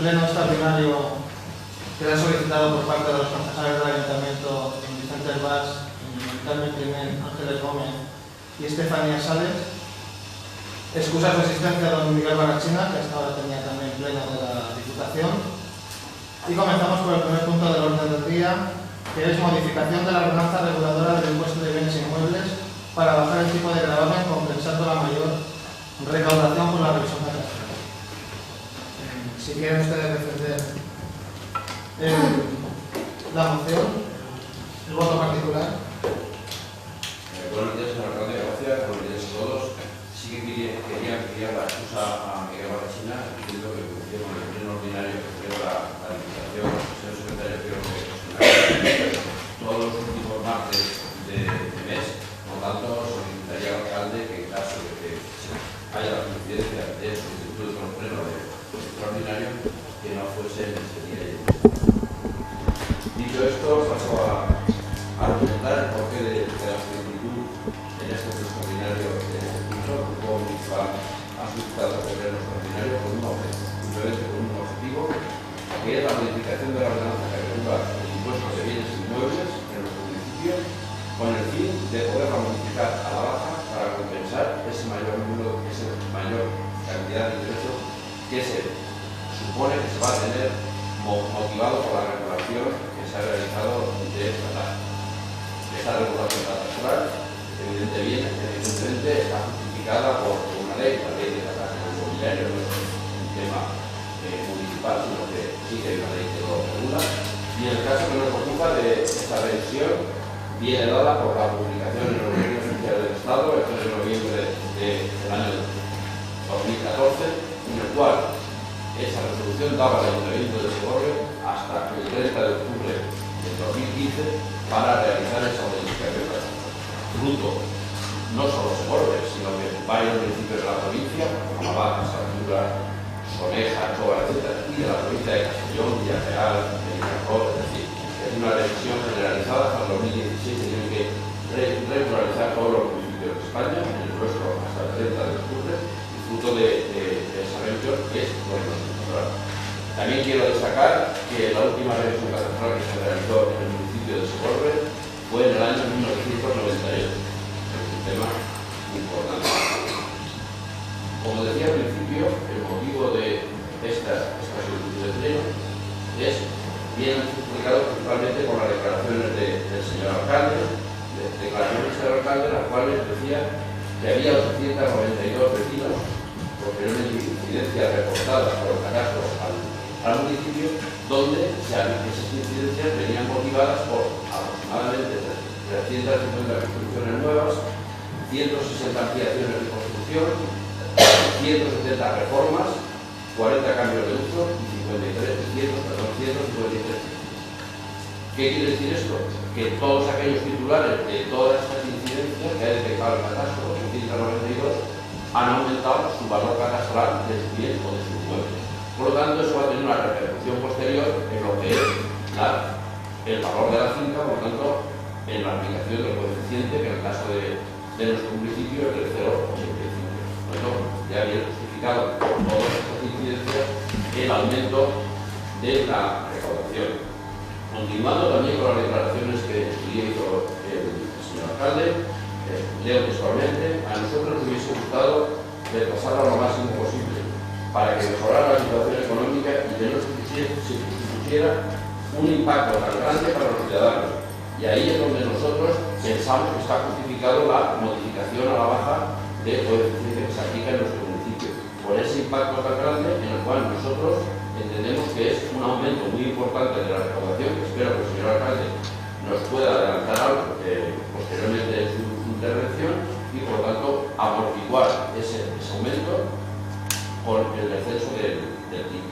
pleno extraordinario que era solicitado por parte de los concejales del Ayuntamiento, Vicente Herbás, Carmen Climent, Ángeles Gómez y Estefanía Sales. Excusa su asistencia a don Miguel Barachina, que hasta ahora tenía también pleno de la Diputación. Y comenzamos por el primer punto del orden del día, que es modificación de la ordenanza reguladora del impuesto de bienes inmuebles para bajar el tipo de gravamen compensando la mayor recaudación por la revisión catastral. Si quieren ustedes defender la moción, el voto particular. Buenos días, señor alcalde, gracias. Buenos días a todos. Sí que quería la excusa a Miguel Barachina, diciendo que coincide con el pleno ordinario que creo la Diputación, señor secretario, creo que todos los últimos martes de mes. Por lo tanto, solicitaría al alcalde que en caso de que haya la coincidencia de solicitudes con el pleno de extraordinario, que no fuese en ese día. Dicho esto, paso a argumentar el porqué de la solicitud en este extraordinario de este curso. El Grupo Municipal ha solicitado el pleno extraordinario simplemente con un objetivo, que es la modificación de la ordenanza que regula el impuesto de bienes inmuebles en nuestro municipio, con el fin de poderla modificar a la baja para compensar esa mayor cantidad de ingresos que se supone que se va a tener motivado por la regulación que se ha realizado de esta tasa. Esta regulación catastral evidentemente está justificada por una ley, la ley de la tasa inmobiliaria, no es un tema municipal, sino que sí que hay una ley que lo regula. Y en el caso que nos ocupa de esta revisión, viene dada por la publicación en el Boletín Oficial del Estado el 3 de noviembre del año 2014, en el cual esa resolución daba al Ayuntamiento de Segovia hasta el 30 de octubre del 2015 para realizar esa modificación catastral. Fruto no solo Segovia, sino que varios municipios de la provincia, como Navaja, Santura, Soneja, Toba, etc., y de la provincia de Castellón, Villareal, Benidorm, es decir, es una revisión generalizada. Hasta el 2016 tienen que regularizar todos los municipios de España, en el nuestro hasta el 30 de octubre, y fruto de esa revisión es lo que nos encontramos. También quiero destacar que la última revisión catastral que se realizó en el municipio de Segovia fue en el año 1998. Es un tema importante. Como decía al principio, el motivo de esta solicitud de pleno es bien explicado principalmente por las declaraciones del señor alcalde, las cuales decía que había 892 vecinos, posteriormente incidencias reportadas por el catastro al municipio, donde esas incidencias venían motivadas por aproximadamente 350 construcciones nuevas, 160 ampliaciones de construcción, 170 reformas, 40 cambios de uso y 153. ¿Qué quiere decir esto? Que todos aquellos titulares de todas estas incidencias que ha detectado el catastro en 192 han aumentado su valor catastral de su bien o de su inmueble. Por lo tanto, eso va a tener una repercusión posterior en lo que es el valor de la finca, por lo tanto, en la aplicación del coeficiente, que en el caso de nuestro municipio es del 0,85. Bueno, ya viene justificado por todas estas incidencias el aumento de la recaudación. Continuando también con las declaraciones que hizo el señor alcalde, leo textualmente: a nosotros nos hubiese gustado retrasarlo lo máximo posible para que mejorara la situación económica y que no se pusiera un impacto tan grande para los ciudadanos. Y ahí es donde nosotros pensamos que está justificado la modificación a la baja de coeficiente que se aplica en nuestro municipio, por ese impacto tan grande en el cual nosotros entendemos que es un aumento muy importante de la recaudación, que espero que el señor alcalde nos pueda adelantar algo posteriormente en su intervención, y por lo tanto amortiguar ese aumento con el descenso del tipo.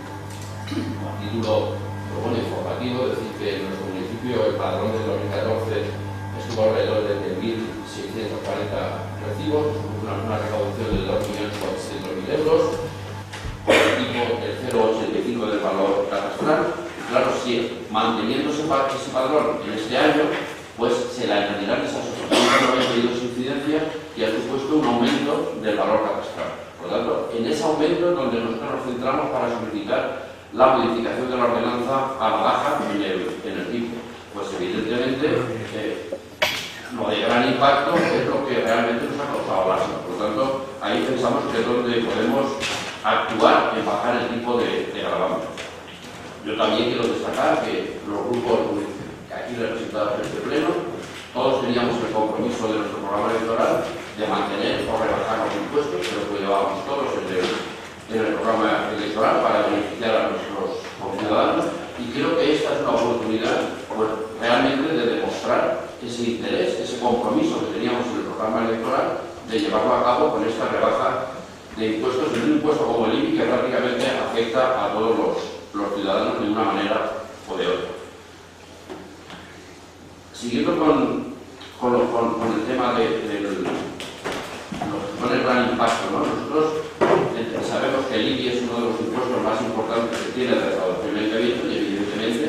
A título informativo, decir que en nuestro municipio el padrón del 2014 estuvo alrededor de 1.640 recibos, una recaudación de 2.400.000 euros, tipo el 0,85 del valor catastral. Claro, si manteniéndose ese padrón en este año, pues se le añadirán esas 892 incidencias que ha supuesto un aumento del valor catastral. Por lo tanto, en ese aumento es donde nosotros nos centramos para solicitar la modificación de la ordenanza a la baja en el tipo. Pues evidentemente lo de gran impacto es lo que realmente nos ha causado lástima. Por lo tanto, ahí pensamos que es donde podemos actuar en bajar el tipo de gravamen. Yo también quiero destacar que los grupos que aquí representados en este pleno, todos teníamos el compromiso de nuestro programa electoral de mantener o rebajar los impuestos, que lo llevábamos todos en el programa electoral para beneficiar a nuestros conciudadanos, y creo que esta es una oportunidad pues, realmente de demostrar ese interés, ese compromiso que teníamos en el programa electoral de llevarlo a cabo con esta rebaja de impuestos, en un impuesto como el IBI que prácticamente afecta a todos los ciudadanos de una manera o de otra. Siguiendo con el tema con el gran impacto, ¿no? Nosotros sabemos que el IBI es uno de los impuestos más importantes que tiene la recaudación del ayuntamiento y evidentemente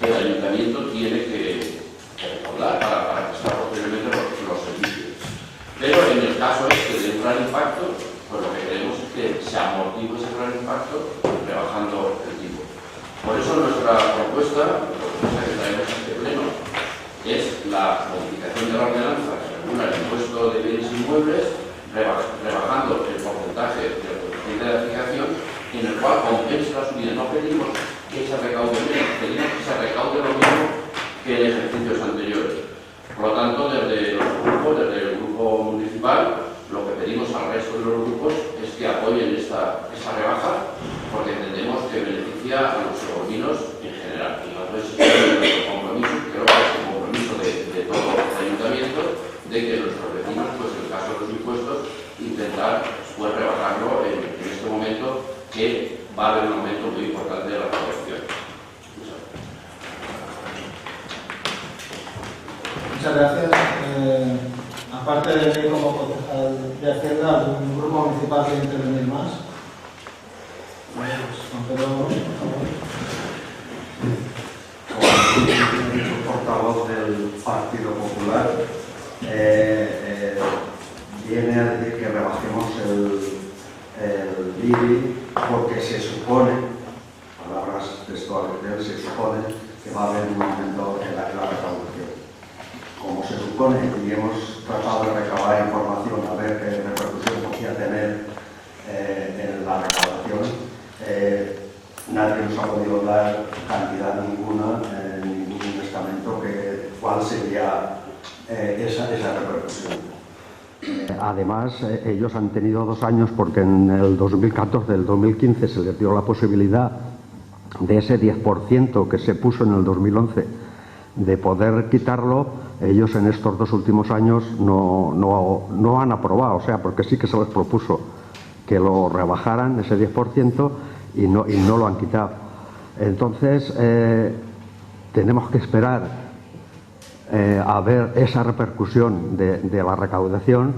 el ayuntamiento tiene que recaudar para prestar posteriormente los servicios. Pero en el caso este de un gran impacto, pues lo que queremos es que se amortigue ese gran impacto rebajando el tipo. Por eso nuestra propuesta que traemos a este pleno es la modificación de la ordenanza que regula el impuesto de bienes inmuebles, rebajando el porcentaje del coeficiente de aplicación, en el cual compense la subida. No pedimos que se recaude menos, pedimos que se recaude lo mismo que en ejercicios anteriores. Por lo tanto, desde los grupos, desde el grupo municipal, lo que pedimos al resto de los grupos es que apoyen esta rebaja, porque entendemos que beneficia a los segovinos en general. Y nosotros tenemos el compromiso, creo que es el compromiso de todo el ayuntamiento, de que nuestros vecinos, pues en el caso de los impuestos, intentar pues, rebajarlo en este momento, que va a haber un aumento muy importante de la recaudación. Muchas gracias. Aparte de mí como concejal de Hacienda, ¿algún grupo municipal quiere intervenir más? Bueno, pues Juan Pedro, Como portavoz del Partido Popular, viene a decir que rebajemos el IBI porque se supone, palabras textuales de él, se supone que va a haber un aumento en la recaudación. Como se supone, y hemos tratado de recabar información a ver qué repercusión podía tener en la recaudación, nadie nos ha podido dar cantidad ninguna, ningún estamento, cuál sería esa repercusión. Además, ellos han tenido 2 años porque en el 2014, el 2015 se les dio la posibilidad de ese 10% que se puso en el 2011 de poder quitarlo. Ellos en estos 2 últimos años no han aprobado, o sea, porque sí que se les propuso que lo rebajaran ese 10% y no lo han quitado. Entonces, tenemos que esperar a ver esa repercusión de la recaudación,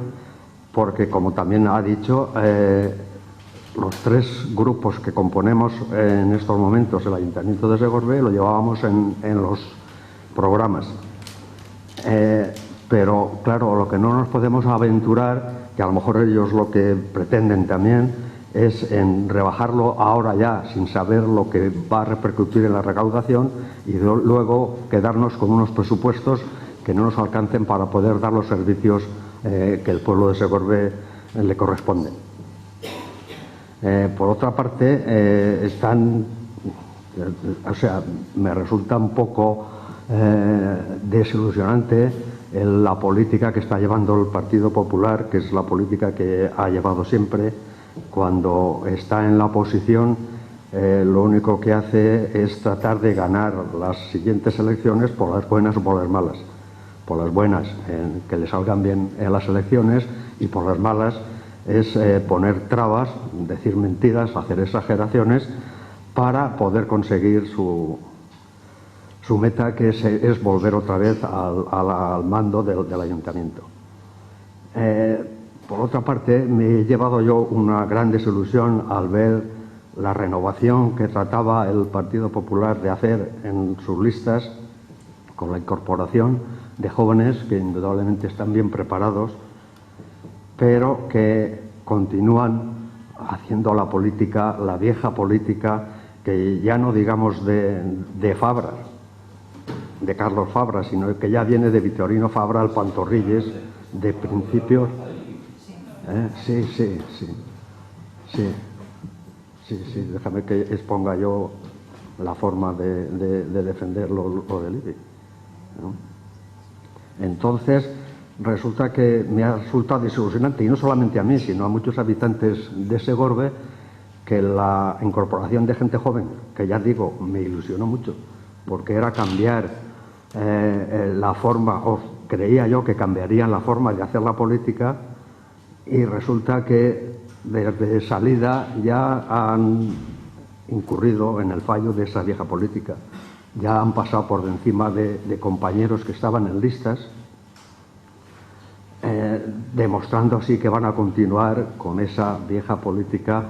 porque como también ha dicho, los 3 grupos que componemos en estos momentos el Ayuntamiento de Segorbe lo llevábamos en los programas. Pero claro, lo que no nos podemos aventurar, que a lo mejor ellos lo que pretenden también, es en rebajarlo ahora ya, sin saber lo que va a repercutir en la recaudación, y luego quedarnos con unos presupuestos que no nos alcancen para poder dar los servicios que el pueblo de Segorbe le corresponden. Por otra parte, me resulta un poco desilusionante la política que está llevando el Partido Popular, que es la política que ha llevado siempre. Cuando está en la oposición, lo único que hace es tratar de ganar las siguientes elecciones por las buenas o por las malas. Por las buenas, que le salgan bien en las elecciones, y por las malas es poner trabas, decir mentiras, hacer exageraciones para poder conseguir su meta, que es volver otra vez al mando del ayuntamiento. Por otra parte, me he llevado yo una gran desilusión al ver la renovación que trataba el Partido Popular de hacer en sus listas, con la incorporación de jóvenes que indudablemente están bien preparados, pero que continúan haciendo la política, la vieja política, que ya no digamos de Fabra, de Carlos Fabra, sino que ya viene de Victorino Fabra al Pantorrilles, de principios. Sí, déjame que exponga yo la forma de defender lo del IBI, ¿no? Entonces, resulta que me ha resultado desilusionante, y no solamente a mí, sino a muchos habitantes de Segorbe, que la incorporación de gente joven, que ya digo, me ilusionó mucho, porque era cambiar la forma, o creía yo que cambiarían la forma de hacer la política, y resulta que desde salida ya han incurrido en el fallo de esa vieja política. Ya han pasado por encima de compañeros que estaban en listas, demostrando así que van a continuar con esa vieja política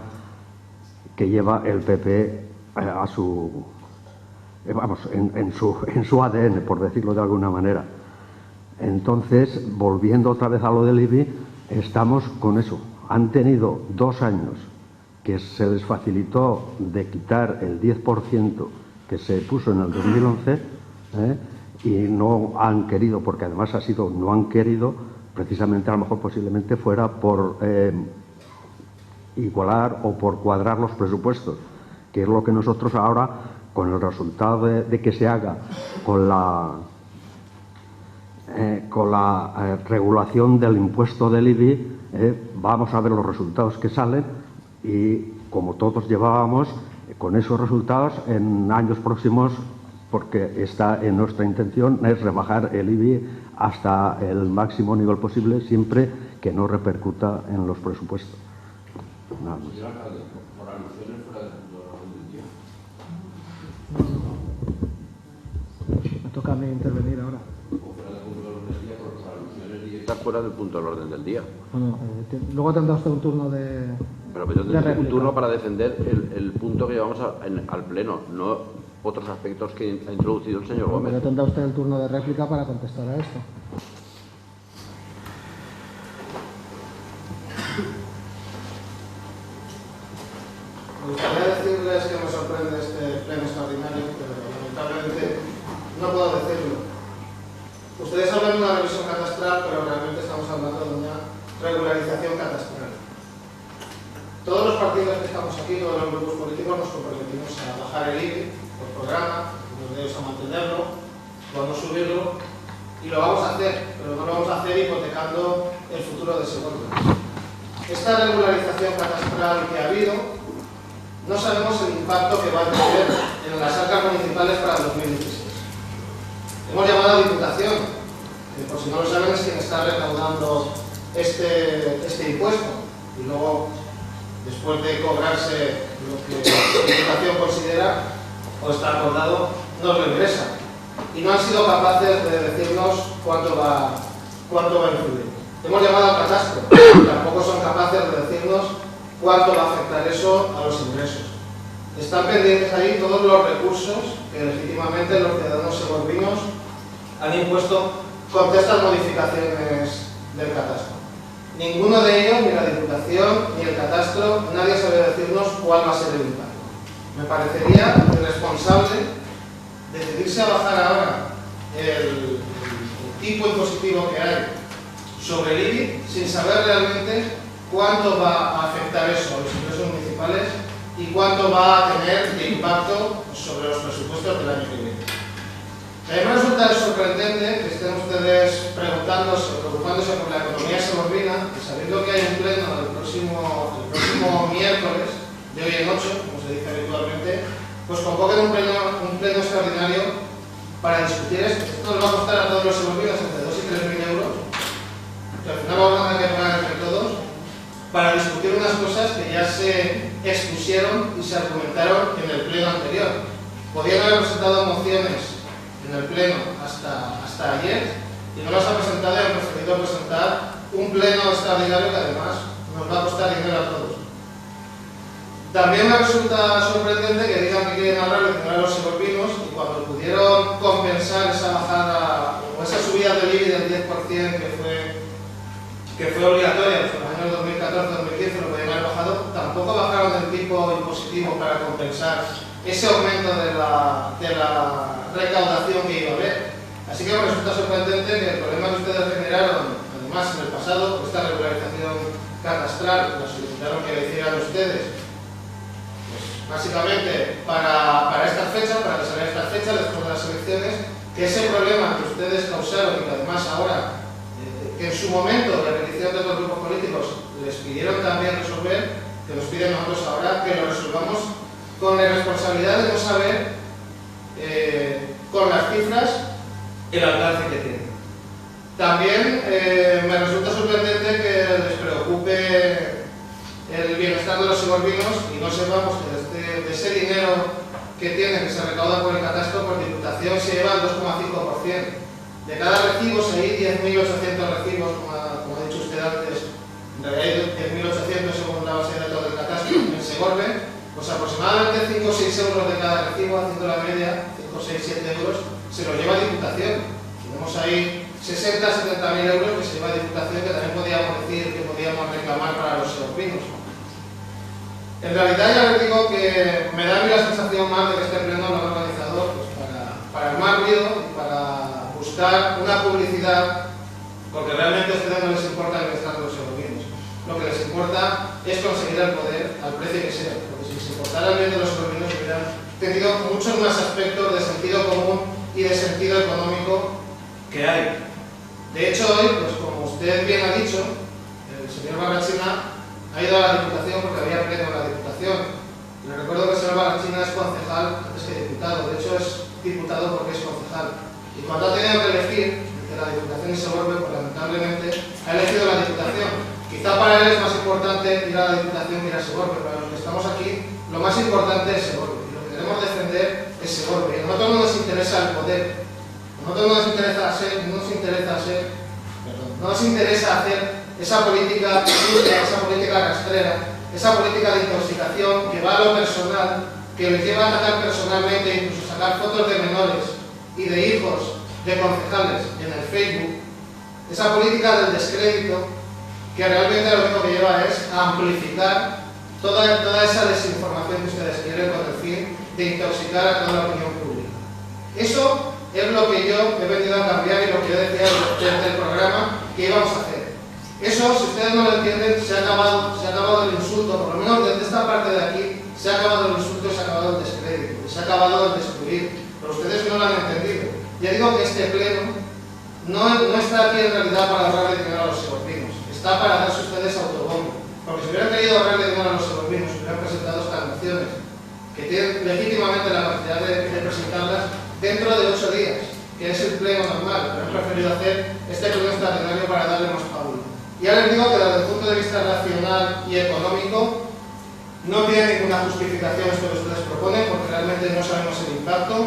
que lleva el PP a su, vamos, en su ADN, por decirlo de alguna manera. Entonces, volviendo otra vez a lo del IBI, estamos con eso. Han tenido 2 años que se les facilitó de quitar el 10% que se puso en el 2011, y no han querido, porque además ha sido no han querido, precisamente a lo mejor posiblemente fuera por igualar o por cuadrar los presupuestos, que es lo que nosotros ahora, con el resultado de que se haga con la regulación del impuesto del IBI, vamos a ver los resultados que salen, y como todos llevábamos con esos resultados en años próximos, porque está en nuestra intención es rebajar el IBI hasta el máximo nivel posible, siempre que no repercuta en los presupuestos. Nada más. Por alusiones fuera del punto de orden del día. Me toca a mí intervenir ahora. O fuera del punto de orden del día, por alusiones directas fuera del punto del orden del día. Bueno, luego tendrá usted un turno de... Pero yo tendré un turno para defender el punto que llevamos al Pleno, no otros aspectos que ha introducido el señor Gómez. Pero tendrá usted el turno de réplica para contestar a esto. Me gustaría decirles que me sorprende este pleno extraordinario, pero lamentablemente no puedo decirlo. Ustedes hablan de una revisión catastral, pero realmente estamos hablando de una regularización catastral. Todos los partidos que estamos aquí, todos los grupos políticos, nos comprometimos a bajar el IBI por programa, los medios a mantenerlo, vamos a subirlo, y lo vamos a hacer, pero no lo vamos a hacer hipotecando el futuro de Segorbe. Esta regularización catastral que ha habido, no sabemos el impacto que va a tener en las arcas municipales para el 2016. Hemos llamado a la Diputación, que por si no lo saben es quien está recaudando este impuesto, y luego, después de cobrarse lo que la Diputación considera o está acordado, nos lo ingresa. Y no han sido capaces de decirnos cuánto va a influir. Hemos llamado al catastro, y tampoco son capaces de decirnos cuánto va a afectar eso a los ingresos. Están pendientes ahí todos los recursos que legítimamente los ciudadanos segorbinos han impuesto contra estas modificaciones del catastro. Ninguno de ellos, ni la Diputación ni el catastro, nadie sabe decirnos cuál va a ser el impacto. Me parecería irresponsable decidirse a bajar ahora el tipo impositivo que hay sobre el IBI sin saber realmente cuánto va a afectar eso a los ingresos municipales y cuánto va a tener de impacto sobre los presupuestos del año que viene. A mí me resulta sorprendente que estén ustedes preocupándose por la economía segorbina, y sabiendo que hay un pleno el próximo miércoles, de hoy en 8, como se dice habitualmente, pues convoquen un pleno extraordinario para discutir esto. Esto nos va a costar a todos los segorbinos entre 2.000 y 3.000 euros, que al final vamos a tener que pagar entre todos, para discutir unas cosas que ya se expusieron y se argumentaron en el pleno anterior. Podían haber presentado mociones en el pleno hasta ayer y no las ha presentado y han preferido presentar un pleno extraordinario que además nos va a costar dinero a todos. También me resulta sorprendente que digan que quieren ahorrar el dinero a los segorbinos, y cuando pudieron compensar esa bajada o esa subida del IBI del 10% que fue obligatoria en los años 2014-2015, lo podían haber bajado, tampoco bajaron el tipo impositivo para compensar ese aumento de la recaudación que iba a haber. Así que me resulta sorprendente que el problema que ustedes generaron, además en el pasado, con esta regularización catastral, la solicitaron que la hicieran ustedes, pues básicamente para estas fechas, para que salgan estas fechas, después de las elecciones, que ese problema que ustedes causaron y que además ahora, que en su momento, la petición de otros grupos políticos les pidieron también resolver, que nos piden nosotros ahora, que lo resolvamos con la responsabilidad de no saber, con las cifras, el alcance que tiene. También me resulta sorprendente que les preocupe el bienestar de los segovinos y no sepamos que de ese dinero que tienen, que se recauda por el catastro, por diputación, se lleva el 2,5%. De cada recibo, si hay 10.800 recibos, como ha dicho usted antes, en realidad hay 10.800 según la base de datos del catastro en Segorbe, pues aproximadamente 5 o 6 euros de cada recibo, haciendo la media, 5, 6, 7 euros, se lo lleva a diputación. Tenemos ahí 60, 70.000 euros que se lleva a diputación, que también podríamos decir que podríamos reclamar para los segovinos. En realidad ya les digo que me da a mí la sensación más de que este pleno lo ha organizado pues, para el más ruido y para buscar una publicidad, porque realmente a ustedes no les importa el bienestar de los segovinos. Lo que les importa es conseguir el poder al precio que sea, porque si les importara el bien de los segovinos hubieran tenido muchos más aspectos de sentido común y de sentido económico que hay. De hecho hoy, pues como usted bien ha dicho, el señor Barrachina ha ido a la Diputación porque había pleno en la Diputación. Le recuerdo que el señor Barrachina es concejal antes que diputado, de hecho es diputado porque es concejal. Y cuando ha tenido que elegir entre la Diputación y Segorbe, pues lamentablemente ha elegido la Diputación. Quizá para él es más importante ir a la Diputación que ir a Segorbe, pero los que estamos aquí, lo más importante es Segorbe. Y lo que queremos defender es Segorbe. Y a nosotros no nos interesa el poder. A nosotros no nos interesa hacer esa política sucia, esa política rastrera, esa política de intoxicación que va a lo personal, que les lleva a atacar personalmente, incluso sacar fotos de menores y de hijos de concejales en el Facebook, esa política del descrédito que realmente lo único que lleva es a amplificar toda esa desinformación que ustedes quieren con el fin de intoxicar a toda la opinión pública. Eso es lo que yo he venido a cambiar y lo que yo decía desde el programa que íbamos a hacer. Eso, si ustedes no lo entienden, se ha acabado el insulto, por lo menos desde esta parte de aquí, se ha acabado el insulto y se ha acabado el descrédito, se ha acabado el destruir, pero ustedes no lo han entendido. Ya digo que este pleno no está aquí en realidad para ahorrarle dinero a los segovinos, está para darse ustedes autobombo, porque si hubieran querido ahorrarle dinero a los segovinos, hubieran presentado estas mociones, que tienen legítimamente la capacidad de presentarlas dentro de 8 días, que es el pleno normal, pero han preferido hacer este pleno extraordinario para darle más paulo. Ya les digo que desde el punto de vista racional y económico no tiene ninguna justificación esto que ustedes proponen, porque realmente no sabemos el impacto.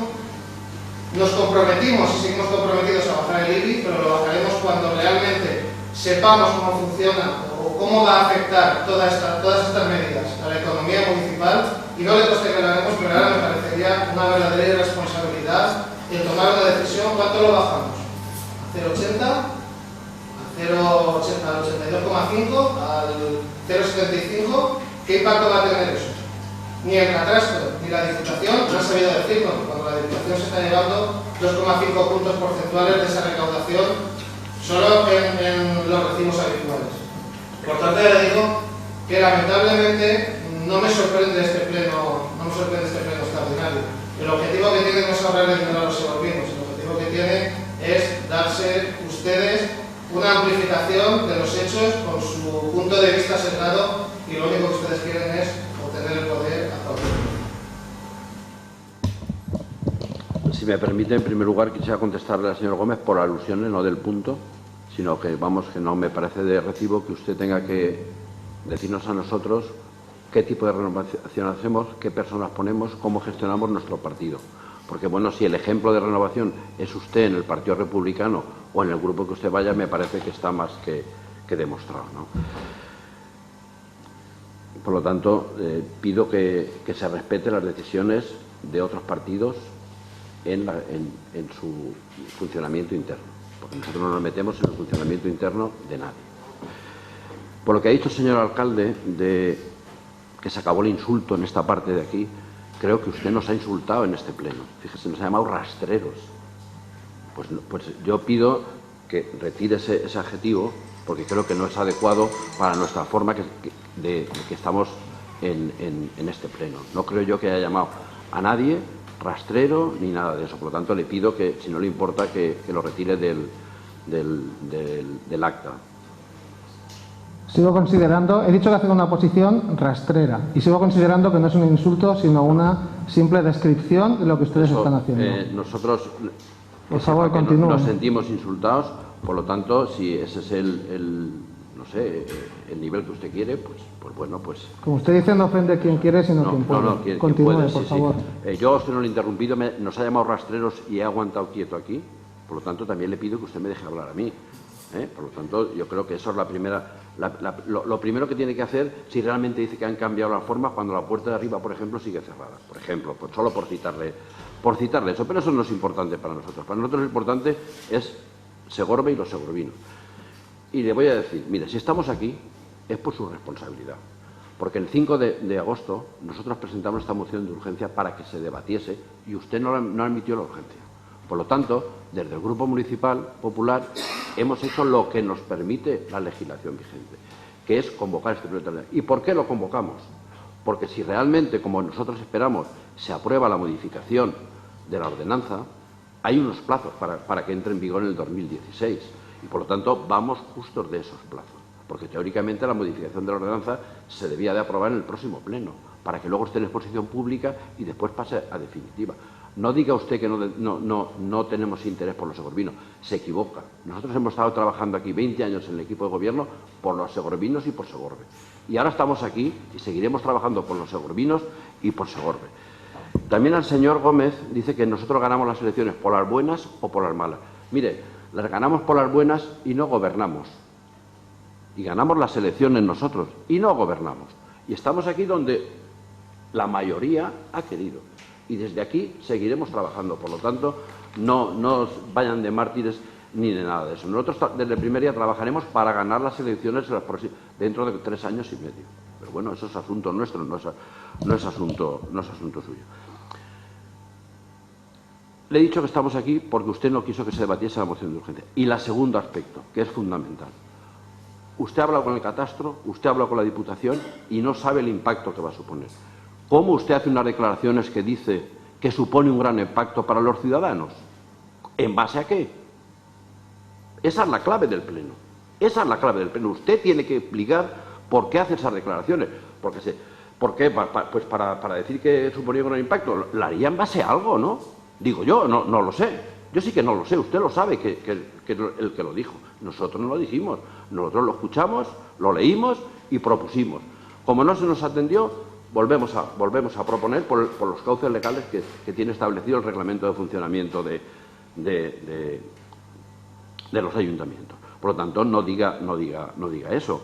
Nos comprometimos y seguimos comprometidos a bajar el IBI, pero lo bajaremos cuando realmente sepamos cómo funciona o cómo va a afectar todas estas medidas a la economía municipal, y no le conste que lo haremos, pero ahora me parecería una verdadera irresponsabilidad el tomar una decisión. ¿Cuánto lo bajamos? ¿A 0,80? al 82,5, al 0,75, ¿qué impacto va a tener eso? Ni el catastro ni la Diputación han sabido decirlo, cuando la Diputación se está llevando 2,5 puntos porcentuales de esa recaudación solo en los recibos habituales. Por tanto, ya le digo que lamentablemente no me sorprende este pleno extraordinario. El objetivo que tiene no es ahorrarle dinero a los segovinos, el objetivo que tiene es darse ustedes una amplificación de los hechos con su punto de vista sesgado, y lo único que ustedes quieren es obtener el poder a cualquier precio. Si me permite, en primer lugar, quisiera contestarle al señor Gómez por alusiones, no del punto, sino que, vamos, que no me parece de recibo que usted tenga que decirnos a nosotros qué tipo de renovación hacemos, qué personas ponemos, cómo gestionamos nuestro partido. Porque, bueno, si el ejemplo de renovación es usted en el Partido Republicano o en el grupo que usted vaya, me parece que está más que demostrado, ¿no? Por lo tanto, pido que se respeten las decisiones de otros partidos en su funcionamiento interno, porque nosotros no nos metemos en el funcionamiento interno de nadie. Por lo que ha dicho el señor alcalde de que se acabó el insulto en esta parte de aquí, creo que usted nos ha insultado en este pleno. Fíjese, nos ha llamado rastreros. Pues yo pido que retire ese adjetivo, porque creo que no es adecuado para nuestra forma de que estamos en este pleno. No creo yo que haya llamado a nadie rastrero ni nada de eso. Por lo tanto, le pido que, si no le importa, que lo retire del acta. Sigo considerando, he dicho que hace una posición rastrera y sigo considerando que no es un insulto sino una simple descripción de lo que ustedes están haciendo. Nosotros, por favor, continúen. nos sentimos insultados, por lo tanto, si ese es no sé, el nivel que usted quiere, pues bueno, pues... Como usted dice, no ofende quien quiere, sino quien puede. Quien continúe, puede, por favor. Sí. Yo a usted no le he interrumpido, nos ha llamado rastreros y he aguantado quieto aquí, por lo tanto, también le pido que usted me deje hablar a mí. Por lo tanto, yo creo que eso es la primera... lo primero que tiene que hacer, si realmente dice que han cambiado las formas, cuando la puerta de arriba, por ejemplo, sigue cerrada. Por ejemplo, pues solo por citarle eso. Pero eso no es importante para nosotros. Para nosotros lo importante es Segorbe y los segorbinos. Y le voy a decir, mire, si estamos aquí es por su responsabilidad. Porque el 5 de agosto nosotros presentamos esta moción de urgencia para que se debatiese y usted no admitió la urgencia. Por lo tanto, desde el Grupo Municipal Popular hemos hecho lo que nos permite la legislación vigente, que es convocar este pleno extraordinario. ¿Y por qué lo convocamos? Porque si realmente, como nosotros esperamos, se aprueba la modificación de la ordenanza, hay unos plazos para que entre en vigor en el 2016 y, por lo tanto, vamos justos de esos plazos. Porque teóricamente la modificación de la ordenanza se debía de aprobar en el próximo pleno, para que luego esté en exposición pública y después pase a definitiva. No diga usted que no tenemos interés por los segorbinos, se equivoca. Nosotros hemos estado trabajando aquí 20 años en el equipo de gobierno por los segorbinos y por Segorbe. Y ahora estamos aquí y seguiremos trabajando por los segorbinos y por Segorbe. También el señor Gómez dice que nosotros ganamos las elecciones por las buenas o por las malas. Mire, las ganamos por las buenas y no gobernamos. Y ganamos las elecciones nosotros y no gobernamos. Y estamos aquí donde la mayoría ha querido. Y desde aquí seguiremos trabajando. Por lo tanto, no os vayan de mártires ni de nada de eso. Nosotros desde el primer día trabajaremos para ganar las elecciones dentro de 3 años y medio. Pero bueno, eso es asunto nuestro, no es asunto suyo. Le he dicho que estamos aquí porque usted no quiso que se debatiese la moción de urgencia. Y el segundo aspecto, que es fundamental. Usted ha hablado con el catastro, usted ha hablado con la Diputación y no sabe el impacto que va a suponer. ¿Cómo usted hace unas declaraciones que dice que supone un gran impacto para los ciudadanos? ¿En base a qué? Esa es la clave del pleno. Esa es la clave del pleno. Usted tiene que explicar por qué hace esas declaraciones. ¿Por qué? Pues para decir que suponía un gran impacto. ¿La haría en base a algo, no? Digo yo, no lo sé. Yo sí que no lo sé. Usted lo sabe, que el que lo dijo. Nosotros no lo dijimos. Nosotros lo escuchamos, lo leímos y propusimos. Como no se nos atendió, volvemos a proponer por los cauces legales que tiene establecido el reglamento de funcionamiento de los ayuntamientos. Por lo tanto, no diga eso.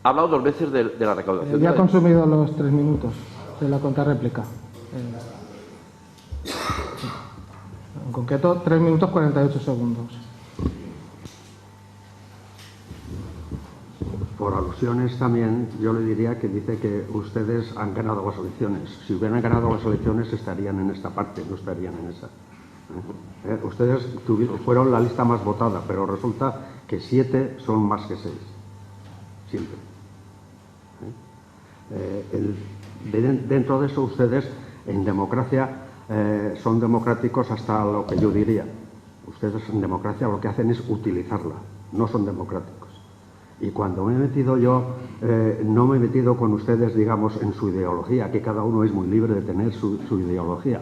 Ha hablado 2 veces de la recaudación. Ya ha consumido los 3 minutos de la contrarréplica. En concreto, 3 minutos 48 segundos. Por alusiones también, yo le diría que dice que ustedes han ganado las elecciones. Si hubieran ganado las elecciones estarían en esta parte, no estarían en esa. Ustedes fueron la lista más votada, pero resulta que 7 son más que 6. Siempre. Dentro de eso ustedes, en democracia, son democráticos hasta lo que yo diría. Ustedes en democracia lo que hacen es utilizarla, no son democráticos. Y cuando me he metido yo, no me he metido con ustedes, digamos, en su ideología, que cada uno es muy libre de tener su ideología.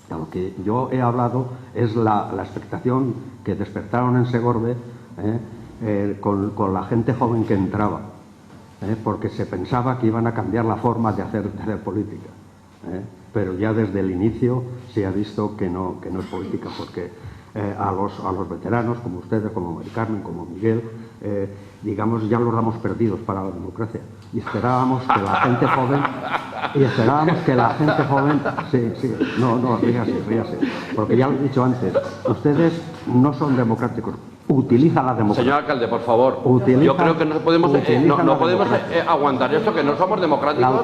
Lo que yo he hablado es la expectación que despertaron en Segorbe con la gente joven que entraba, porque se pensaba que iban a cambiar la forma de hacer política. Pero ya desde el inicio se ha visto que no es política, porque a los veteranos, como ustedes, como Mari Carmen, como Miguel, digamos, ya los damos perdidos para la democracia. Y esperábamos que la gente joven, sí, no, ríase, porque ya lo he dicho antes, ustedes no son democráticos, utilizan la democracia. Señor alcalde, por favor, yo creo que no podemos aguantar esto, que no somos democráticos.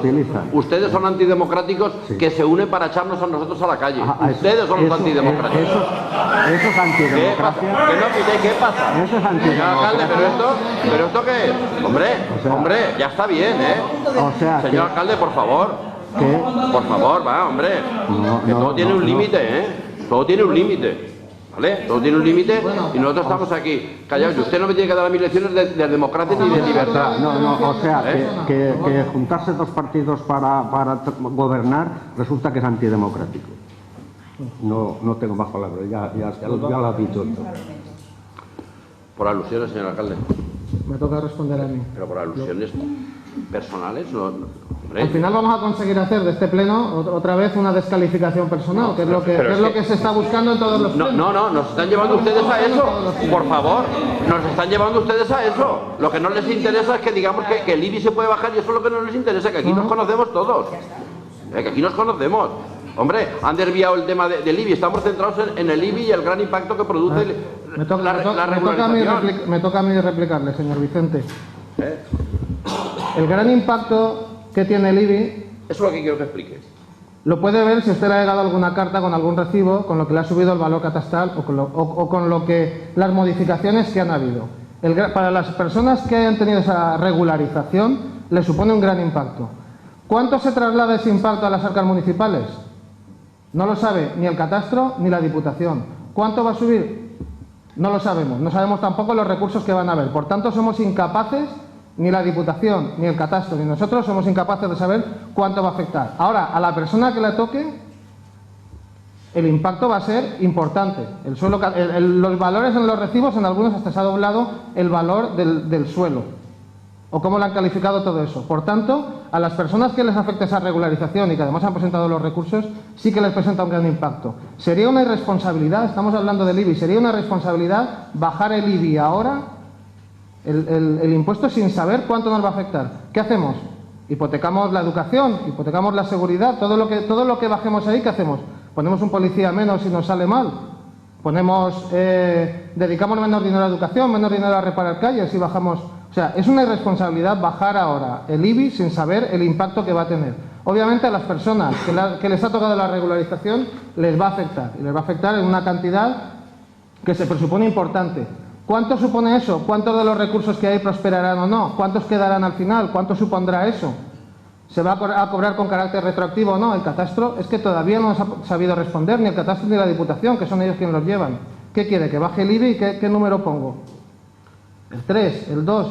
Ustedes son antidemocráticos, sí, que se unen para echarnos a nosotros a la calle. Ustedes son los antidemocráticos. Eso es antidemocracia. ¿Qué pasa? Eso es antidemocracia. Señor alcalde, ¿pero esto qué es? Hombre, ya está bien, Señor alcalde, por favor. Por favor, va, hombre. Que todo tiene un límite, Todo tiene un límite. ¿Vale? Todo tiene un límite y nosotros estamos aquí callados. Y usted no me tiene que dar a mí lecciones de democracia ni de libertad. O sea, que juntarse dos partidos para gobernar resulta que es antidemocrático. No tengo más palabras, ya lo ha dicho. Por alusiones, señor alcalde. Me toca responder a mí. Pero por alusiones personales, Al final vamos a conseguir hacer de este pleno otra vez una descalificación personal, que es lo que se está buscando en todos los plenos. No, nos están llevando ustedes a eso. Por favor, nos están llevando ustedes a eso. Lo que no les interesa es que digamos que el IBI se puede bajar y eso es lo que no les interesa, que aquí nos conocemos todos. Que aquí nos conocemos. Hombre, han desviado el tema del IBI, estamos centrados en el IBI y el gran impacto que produce la regularización. Me toca a mí replicarle, señor Vicente. El gran impacto que tiene el IBI... Eso es lo que quiero que explique. Lo puede ver si usted le ha llegado alguna carta con algún recibo, con lo que le ha subido el valor catastral o con lo que las modificaciones que han habido. Para las personas que hayan tenido esa regularización, le supone un gran impacto. ¿Cuánto se traslada ese impacto a las arcas municipales? No lo sabe ni el catastro ni la Diputación. ¿Cuánto va a subir? No lo sabemos. No sabemos tampoco los recursos que van a haber. Por tanto, somos incapaces, ni la Diputación, ni el catastro, ni nosotros somos incapaces de saber cuánto va a afectar. Ahora, a la persona que le toque, el impacto va a ser importante. Los valores en los recibos, en algunos hasta se ha doblado el valor del suelo. ¿O cómo lo han calificado todo eso? Por tanto, a las personas que les afecte esa regularización y que además han presentado los recursos, sí que les presenta un gran impacto. Sería una irresponsabilidad, estamos hablando del IBI, sería una irresponsabilidad bajar el IBI ahora, el impuesto, sin saber cuánto nos va a afectar. ¿Qué hacemos? Hipotecamos la educación, hipotecamos la seguridad, todo lo que bajemos ahí, ¿qué hacemos? Ponemos un policía menos si nos sale mal. Dedicamos menos dinero a la educación, menos dinero a reparar calles y bajamos... O sea, es una irresponsabilidad bajar ahora el IBI sin saber el impacto que va a tener. Obviamente a las personas que les ha tocado la regularización les va a afectar. Y les va a afectar en una cantidad que se presupone importante. ¿Cuánto supone eso? ¿Cuántos de los recursos que hay prosperarán o no? ¿Cuántos quedarán al final? ¿Cuánto supondrá eso? ¿Se va a cobrar con carácter retroactivo o no? El catastro es que todavía no nos ha sabido responder, ni el catastro ni la Diputación, que son ellos quienes los llevan. ¿Qué quiere? ¿Que baje el IBI? ¿Qué número pongo? El 3, el 2,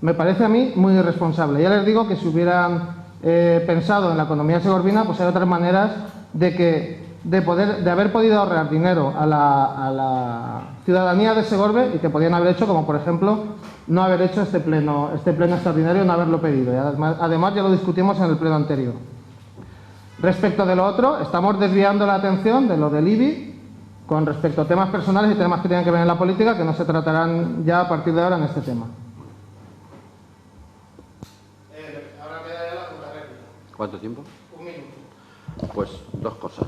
me parece a mí muy irresponsable. Ya les digo que si hubieran pensado en la economía segorbina, pues hay otras maneras de haber podido ahorrar dinero a la ciudadanía de Segorbe y que podían haber hecho, como por ejemplo, no haber hecho este pleno extraordinario, no haberlo pedido. Y además ya lo discutimos en el pleno anterior. Respecto de lo otro, estamos desviando la atención de lo del IBI con respecto a temas personales y temas que tienen que ver en la política, que no se tratarán ya a partir de ahora en este tema. Ahora queda ya la segunda réplica. ¿Cuánto tiempo? Un minuto. Pues dos cosas.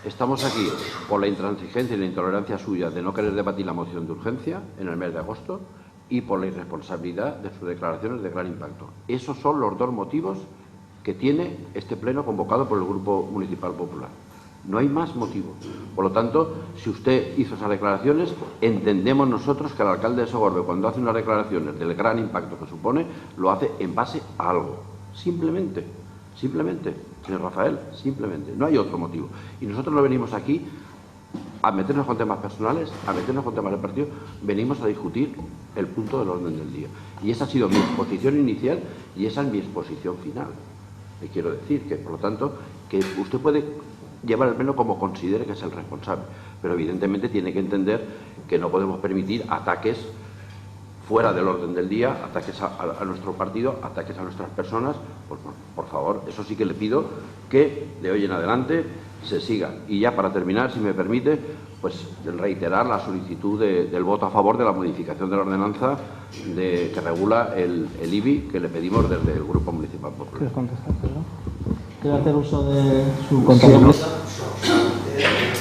Estamos aquí por la intransigencia y la intolerancia suya de no querer debatir la moción de urgencia en el mes de agosto y por la irresponsabilidad de sus declaraciones de gran impacto. Esos son los dos motivos que tiene este pleno convocado por el Grupo Municipal Popular. No hay más motivo. Por lo tanto, si usted hizo esas declaraciones, entendemos nosotros que el alcalde de Segorbe, cuando hace unas declaraciones del gran impacto que supone, lo hace en base a algo. Simplemente, señor Rafael, simplemente. No hay otro motivo. Y nosotros no venimos aquí a meternos con temas personales, a meternos con temas de partido, venimos a discutir el punto del orden del día. Y esa ha sido mi exposición inicial y esa es mi exposición final. Le quiero decir que, por lo tanto, que usted puede llevar el pleno como considere que es el responsable, pero evidentemente tiene que entender que no podemos permitir ataques fuera del orden del día, ataques a nuestro partido, ataques a nuestras personas. Por favor, eso sí que le pido que de hoy en adelante se siga. Y ya para terminar, si me permite, pues reiterar la solicitud del voto a favor de la modificación de la ordenanza que regula el IBI, que le pedimos desde el Grupo Municipal Popular. ¿Quieres contestar, Pedro? ¿Quiere hacer uso de su contabilidad?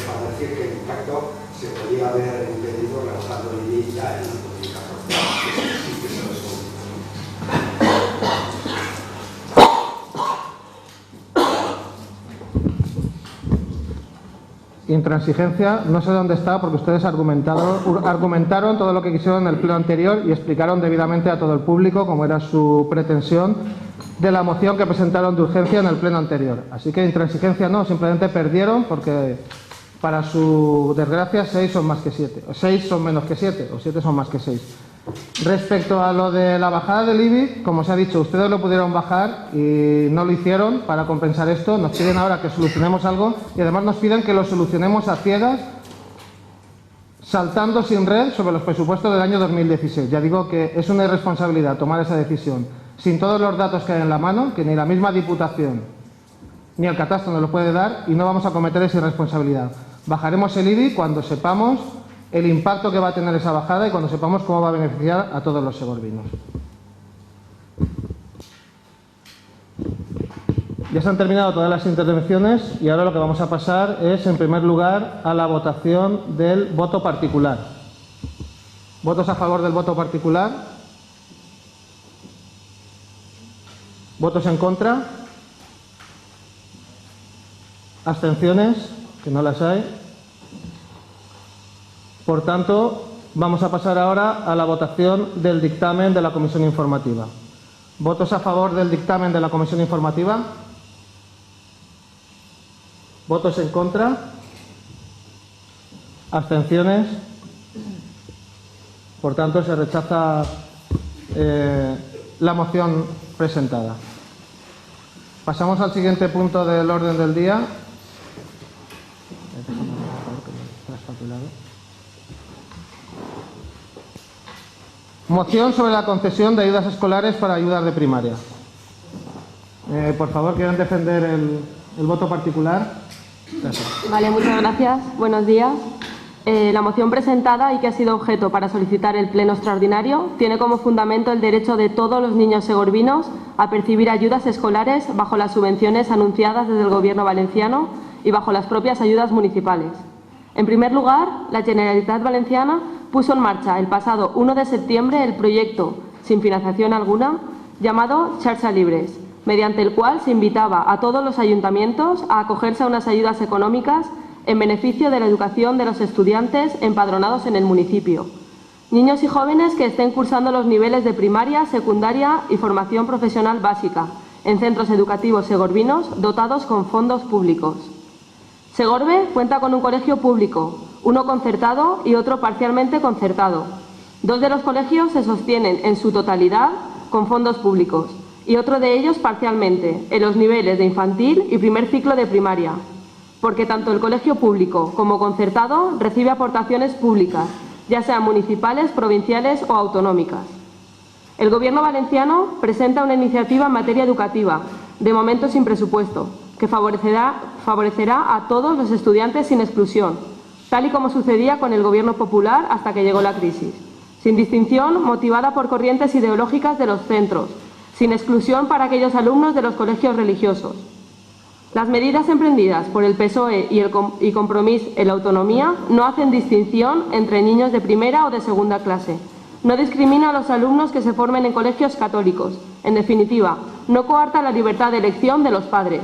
Para decir que el impacto se podía haber impedido rebajando el IBI ya en el 2014. Sí que se resuelve. Intransigencia, no sé dónde está porque ustedes argumentaron todo lo que quisieron en el pleno anterior y explicaron debidamente a todo el público cómo era su pretensión de la moción que presentaron de urgencia en el pleno anterior. Así que intransigencia no, simplemente perdieron porque para su desgracia 6 son más que 7, o 6 son menos que 7, o 7 son más que 6. Respecto a lo de la bajada del IBI, como se ha dicho, ustedes lo pudieron bajar y no lo hicieron para compensar esto. Nos piden ahora que solucionemos algo y además nos piden que lo solucionemos a ciegas, saltando sin red sobre los presupuestos del año 2016. Ya digo que es una irresponsabilidad tomar esa decisión sin todos los datos que hay en la mano, que ni la misma Diputación ni el catastro nos lo puede dar, y no vamos a cometer esa irresponsabilidad. Bajaremos el IBI cuando sepamos el impacto que va a tener esa bajada y cuando sepamos cómo va a beneficiar a todos los segorvinos. Ya se han terminado todas las intervenciones y ahora lo que vamos a pasar es, en primer lugar, a la votación del voto particular. ¿Votos a favor del voto particular? ¿Votos en contra? ¿Abstenciones? Que no las hay. Por tanto, vamos a pasar ahora a la votación del dictamen de la Comisión Informativa. ¿Votos a favor del dictamen de la Comisión Informativa? ¿Votos en contra? ¿Abstenciones? Por tanto, se rechaza la moción presentada. Pasamos al siguiente punto del orden del día. Moción sobre la concesión de ayudas escolares para ayudas de primaria. Por favor, ¿quieren defender el voto particular? Gracias. Vale, muchas gracias. Buenos días. La moción presentada y que ha sido objeto para solicitar el pleno extraordinario tiene como fundamento el derecho de todos los niños segorvinos a percibir ayudas escolares bajo las subvenciones anunciadas desde el Gobierno valenciano y bajo las propias ayudas municipales. En primer lugar, la Generalitat Valenciana puso en marcha el pasado 1 de septiembre el proyecto, sin financiación alguna, llamado Xarxa Libres, mediante el cual se invitaba a todos los ayuntamientos a acogerse a unas ayudas económicas en beneficio de la educación de los estudiantes empadronados en el municipio. Niños y jóvenes que estén cursando los niveles de primaria, secundaria y formación profesional básica en centros educativos segorvinos dotados con fondos públicos. Segorbe cuenta con un colegio público, uno concertado y otro parcialmente concertado. 2 de los colegios se sostienen en su totalidad con fondos públicos y otro de ellos parcialmente en los niveles de infantil y primer ciclo de primaria, porque tanto el colegio público como concertado recibe aportaciones públicas, ya sean municipales, provinciales o autonómicas. El Gobierno valenciano presenta una iniciativa en materia educativa, de momento sin presupuesto, que favorecerá a todos los estudiantes sin exclusión, tal y como sucedía con el Gobierno popular hasta que llegó la crisis, sin distinción motivada por corrientes ideológicas de los centros, sin exclusión para aquellos alumnos de los colegios religiosos. Las medidas emprendidas por el PSOE y Compromís en la autonomía no hacen distinción entre niños de primera o de segunda clase. No discrimina a los alumnos que se formen en colegios católicos. En definitiva, no coarta la libertad de elección de los padres.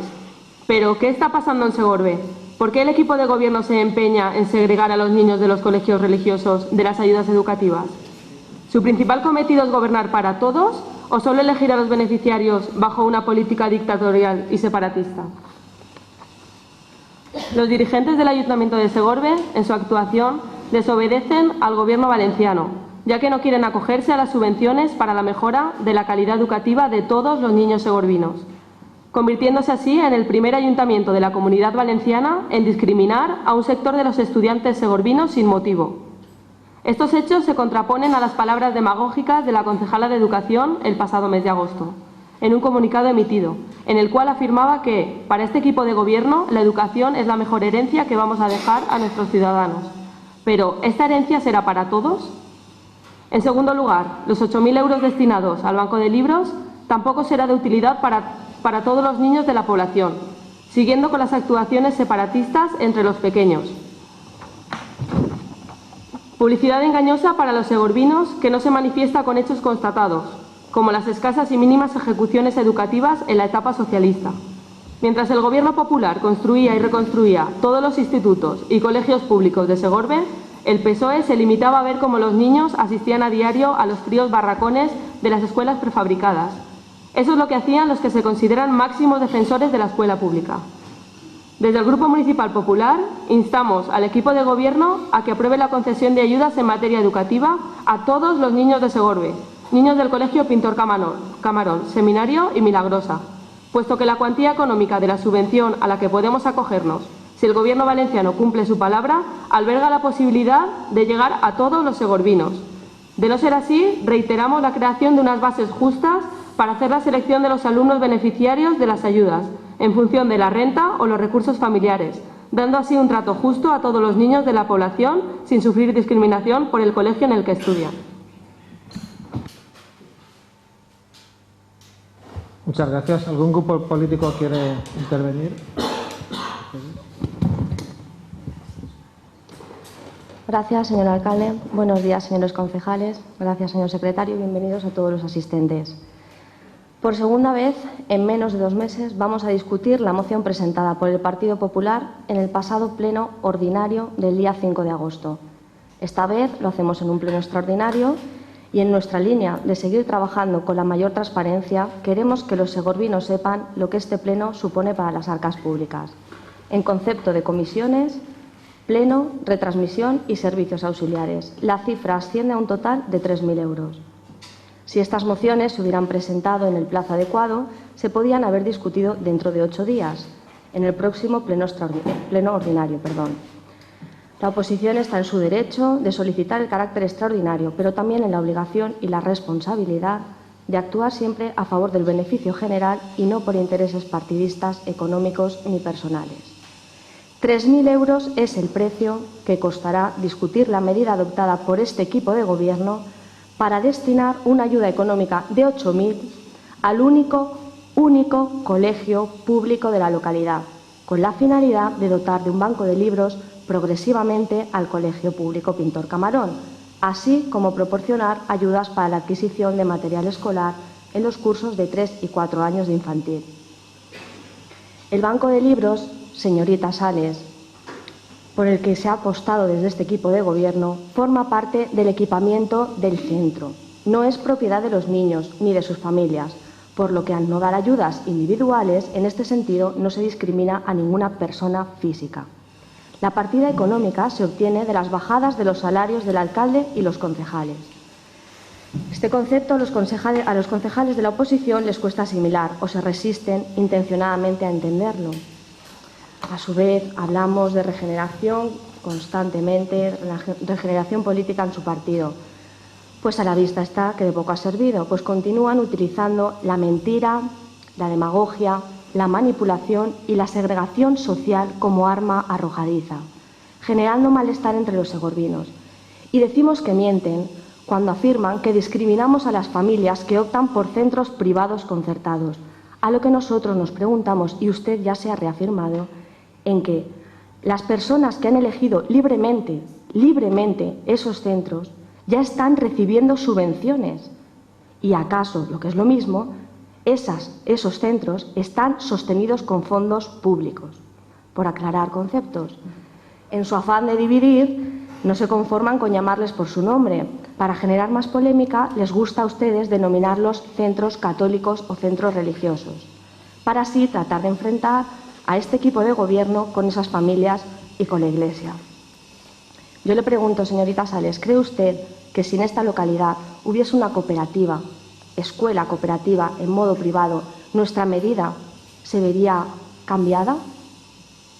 Pero, ¿qué está pasando en Segorbe? ¿Por qué el equipo de gobierno se empeña en segregar a los niños de los colegios religiosos de las ayudas educativas? ¿Su principal cometido es gobernar para todos o solo elegir a los beneficiarios bajo una política dictatorial y separatista? Los dirigentes del Ayuntamiento de Segorbe, en su actuación, desobedecen al Gobierno valenciano, ya que no quieren acogerse a las subvenciones para la mejora de la calidad educativa de todos los niños segorvinos, convirtiéndose así en el primer ayuntamiento de la Comunidad Valenciana en discriminar a un sector de los estudiantes segorvinos sin motivo. Estos hechos se contraponen a las palabras demagógicas de la concejala de Educación el pasado mes de agosto. en un comunicado emitido, en el cual afirmaba que, para este equipo de gobierno, la educación es la mejor herencia que vamos a dejar a nuestros ciudadanos. Pero, ¿esta herencia será para todos? En segundo lugar, los 8.000 euros destinados al banco de libros tampoco será de utilidad para todos los niños de la población, siguiendo con las actuaciones separatistas entre los pequeños. Publicidad engañosa para los segorbinos que no se manifiesta con hechos constatados, como las escasas y mínimas ejecuciones educativas en la etapa socialista. Mientras el Gobierno popular construía y reconstruía todos los institutos y colegios públicos de Segorbe, el PSOE se limitaba a ver cómo los niños asistían a diario a los fríos barracones de las escuelas prefabricadas. Eso es lo que hacían los que se consideran máximos defensores de la escuela pública. Desde el Grupo Municipal Popular instamos al equipo de Gobierno a que apruebe la concesión de ayudas en materia educativa a todos los niños de Segorbe, niños del Colegio Pintor Camarón, Seminario y Milagrosa, puesto que la cuantía económica de la subvención a la que podemos acogernos, si el Gobierno valenciano cumple su palabra, alberga la posibilidad de llegar a todos los segorbinos. De no ser así, reiteramos la creación de unas bases justas para hacer la selección de los alumnos beneficiarios de las ayudas, en función de la renta o los recursos familiares, dando así un trato justo a todos los niños de la población sin sufrir discriminación por el colegio en el que estudian. Muchas gracias. ¿Algún grupo político quiere intervenir? Gracias, señor alcalde. Buenos días, señores concejales. Gracias, señor secretario. Bienvenidos a todos los asistentes. Por segunda vez, en menos de 2 meses, vamos a discutir la moción presentada por el Partido Popular en el pasado pleno ordinario del día 5 de agosto. Esta vez lo hacemos en un pleno extraordinario y en nuestra línea de seguir trabajando con la mayor transparencia, queremos que los segorbinos sepan lo que este pleno supone para las arcas públicas, en concepto de comisiones, pleno, retransmisión y servicios auxiliares. La cifra asciende a un total de 3.000 euros. Si estas mociones se hubieran presentado en el plazo adecuado, se podían haber discutido dentro de 8 días, en el próximo pleno ordinario. La oposición está en su derecho de solicitar el carácter extraordinario, pero también en la obligación y la responsabilidad de actuar siempre a favor del beneficio general y no por intereses partidistas, económicos ni personales. 3.000 euros es el precio que costará discutir la medida adoptada por este equipo de gobierno para destinar una ayuda económica de 8.000 al único colegio público de la localidad, con la finalidad de dotar de un banco de libros progresivamente al Colegio Público Pintor Camarón, así como proporcionar ayudas para la adquisición de material escolar en los cursos de 3 y 4 años de infantil. El banco de libros, señorita Sales, por el que se ha apostado desde este equipo de gobierno, forma parte del equipamiento del centro. No es propiedad de los niños ni de sus familias, por lo que al no dar ayudas individuales, en este sentido no se discrimina a ninguna persona física. La partida económica se obtiene de las bajadas de los salarios del alcalde y los concejales. Este concepto a los concejales de la oposición les cuesta asimilar o se resisten intencionadamente a entenderlo. A su vez, hablamos de regeneración constantemente, regeneración política en su partido. Pues a la vista está que de poco ha servido, pues continúan utilizando la mentira, la demagogia, la manipulación y la segregación social como arma arrojadiza, generando malestar entre los segorbinos. Y decimos que mienten cuando afirman que discriminamos a las familias que optan por centros privados concertados, a lo que nosotros nos preguntamos, y usted ya se ha reafirmado, en que las personas que han elegido libremente esos centros ya están recibiendo subvenciones. ¿Y acaso, lo que es lo mismo, esos centros están sostenidos con fondos públicos? Por aclarar conceptos. En su afán de dividir, no se conforman con llamarles por su nombre. Para generar más polémica, les gusta a ustedes denominarlos centros católicos o centros religiosos, para así tratar de enfrentar a este equipo de gobierno con esas familias y con la Iglesia. Yo le pregunto, señorita Sales, ¿cree usted que si en esta localidad hubiese una cooperativa, escuela cooperativa en modo privado, nuestra medida se vería cambiada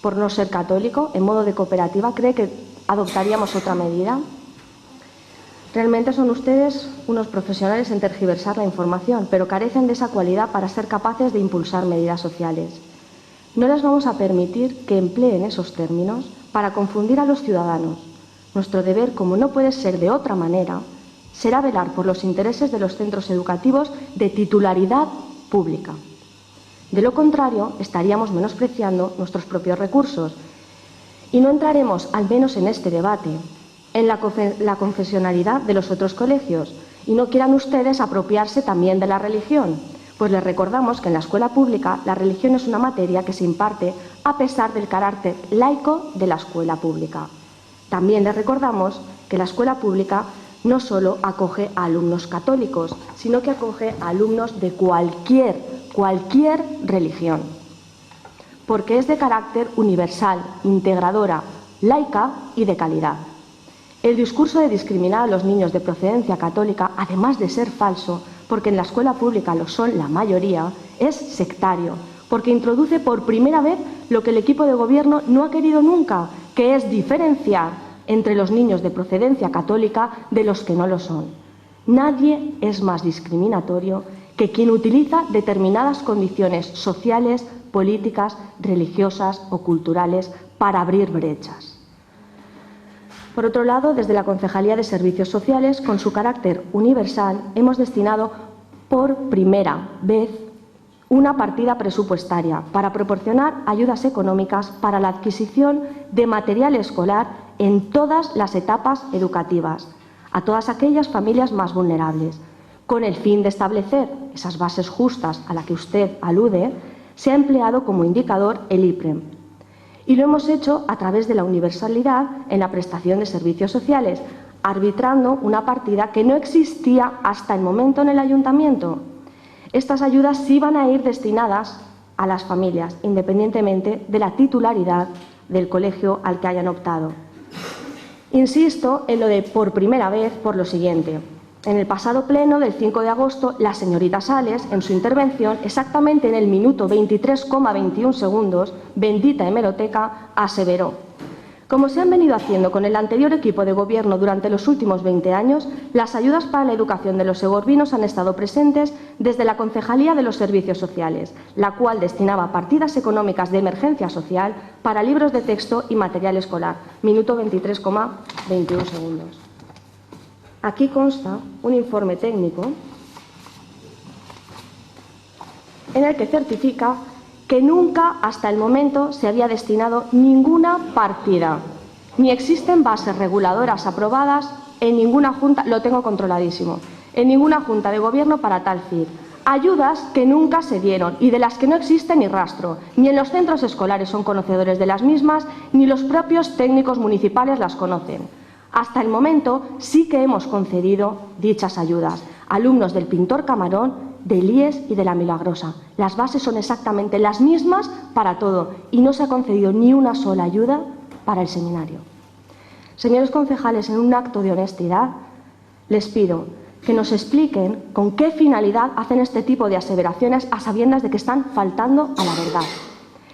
por no ser católico en modo de cooperativa? ¿Cree que adoptaríamos otra medida? Realmente son ustedes unos profesionales en tergiversar la información, pero carecen de esa cualidad para ser capaces de impulsar medidas sociales. No les vamos a permitir que empleen esos términos para confundir a los ciudadanos. Nuestro deber, como no puede ser de otra manera, será velar por los intereses de los centros educativos de titularidad pública. De lo contrario, estaríamos menospreciando nuestros propios recursos y no entraremos, al menos en este debate, en la confesionalidad de los otros colegios y no quieran ustedes apropiarse también de la religión, pues les recordamos que en la escuela pública la religión es una materia que se imparte a pesar del carácter laico de la escuela pública. También les recordamos que la escuela pública no solo acoge a alumnos católicos, sino que acoge a alumnos de cualquier religión, porque es de carácter universal, integradora, laica y de calidad. El discurso de discriminar a los niños de procedencia católica, además de ser falso, porque en la escuela pública lo son la mayoría, es sectario, porque introduce por primera vez lo que el equipo de gobierno no ha querido nunca, que es diferenciar entre los niños de procedencia católica de los que no lo son. Nadie es más discriminatorio que quien utiliza determinadas condiciones sociales, políticas, religiosas o culturales para abrir brechas. Por otro lado, desde la Concejalía de Servicios Sociales, con su carácter universal, hemos destinado por primera vez una partida presupuestaria para proporcionar ayudas económicas para la adquisición de material escolar en todas las etapas educativas, a todas aquellas familias más vulnerables. Con el fin de establecer esas bases justas a las que usted alude, se ha empleado como indicador el IPREM. Y lo hemos hecho a través de la universalidad en la prestación de servicios sociales, arbitrando una partida que no existía hasta el momento en el ayuntamiento. Estas ayudas sí van a ir destinadas a las familias, independientemente de la titularidad del colegio al que hayan optado. Insisto en lo de por primera vez por lo siguiente. En el pasado pleno del 5 de agosto, la señorita Sales, en su intervención, exactamente en el minuto 23,21 segundos, bendita hemeroteca, aseveró: como se han venido haciendo con el anterior equipo de gobierno durante los últimos 20 años, las ayudas para la educación de los segorbinos han estado presentes desde la Concejalía de los Servicios Sociales, la cual destinaba partidas económicas de emergencia social para libros de texto y material escolar. Minuto 23,21 segundos. Aquí consta un informe técnico en el que certifica que nunca hasta el momento se había destinado ninguna partida, ni existen bases reguladoras aprobadas en ninguna junta, lo tengo controladísimo, en ninguna junta de gobierno para tal fin. Ayudas que nunca se dieron y de las que no existe ni rastro, ni en los centros escolares son conocedores de las mismas, ni los propios técnicos municipales las conocen. Hasta el momento sí que hemos concedido dichas ayudas a alumnos del Pintor Camarón, del IES y de la Milagrosa. Las bases son exactamente las mismas para todo y no se ha concedido ni una sola ayuda para el seminario. Señores concejales, en un acto de honestidad, les pido que nos expliquen con qué finalidad hacen este tipo de aseveraciones a sabiendas de que están faltando a la verdad.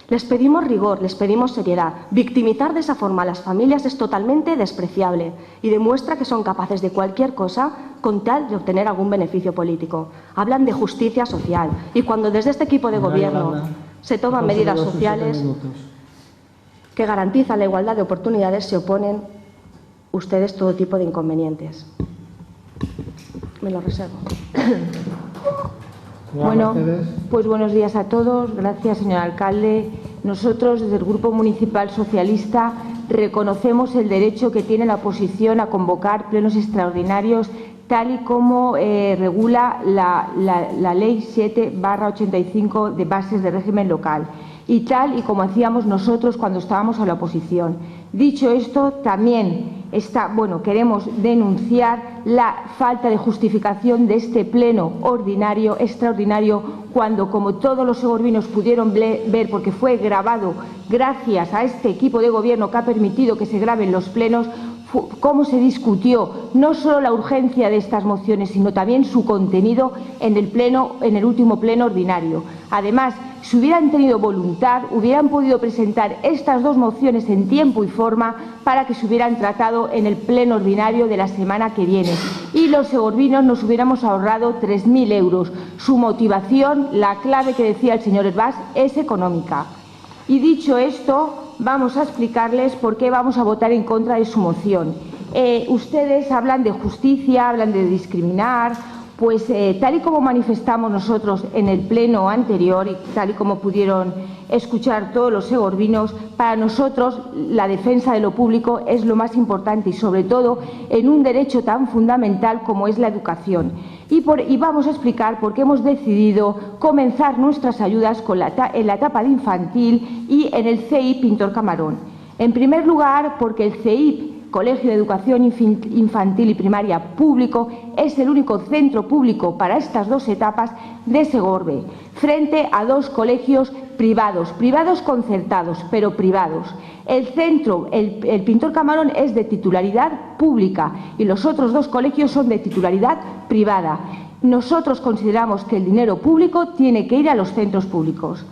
Les pedimos rigor, les pedimos seriedad. Victimizar de esa forma a las familias es totalmente despreciable y demuestra que son capaces de cualquier cosa con tal de obtener algún beneficio político. Hablan de justicia social y cuando desde este equipo de gobierno se toman medidas sociales que garantizan la igualdad de oportunidades, se oponen ustedes todo tipo de inconvenientes. Me lo reservo. Bueno, pues buenos días a todos. Gracias, señor alcalde. Nosotros, desde el Grupo Municipal Socialista, reconocemos el derecho que tiene la oposición a convocar plenos extraordinarios, tal y como regula la Ley 7/85 de bases de régimen local, y tal y como hacíamos nosotros cuando estábamos a la oposición. Dicho esto, también queremos denunciar la falta de justificación de este pleno extraordinario, cuando, como todos los segorbinos pudieron ver, porque fue grabado gracias a este equipo de gobierno que ha permitido que se graben los plenos, cómo se discutió no solo la urgencia de estas mociones, sino también su contenido en el último pleno ordinario. Además, si hubieran tenido voluntad, hubieran podido presentar estas dos mociones en tiempo y forma para que se hubieran tratado en el pleno ordinario de la semana que viene. Y los segorvinos nos hubiéramos ahorrado 3.000 euros. Su motivación, la clave que decía el señor Herbás, es económica. Y dicho esto, vamos a explicarles por qué vamos a votar en contra de su moción. Ustedes hablan de justicia, hablan de discriminar. Pues tal y como manifestamos nosotros en el pleno anterior y tal y como pudieron escuchar todos los segorvinos, para nosotros la defensa de lo público es lo más importante y sobre todo en un derecho tan fundamental como es la educación. Y vamos a explicar por qué hemos decidido comenzar nuestras ayudas en la etapa de infantil y en el CEIP Pintor Camarón. En primer lugar, porque el CEIP, Colegio de Educación Infantil y Primaria Público, es el único centro público para estas dos etapas de Segorbe, frente a dos colegios privados concertados, pero privados. El centro, el Pintor Camarón, es de titularidad pública y los otros dos colegios son de titularidad privada. Nosotros consideramos que el dinero público tiene que ir a los centros públicos.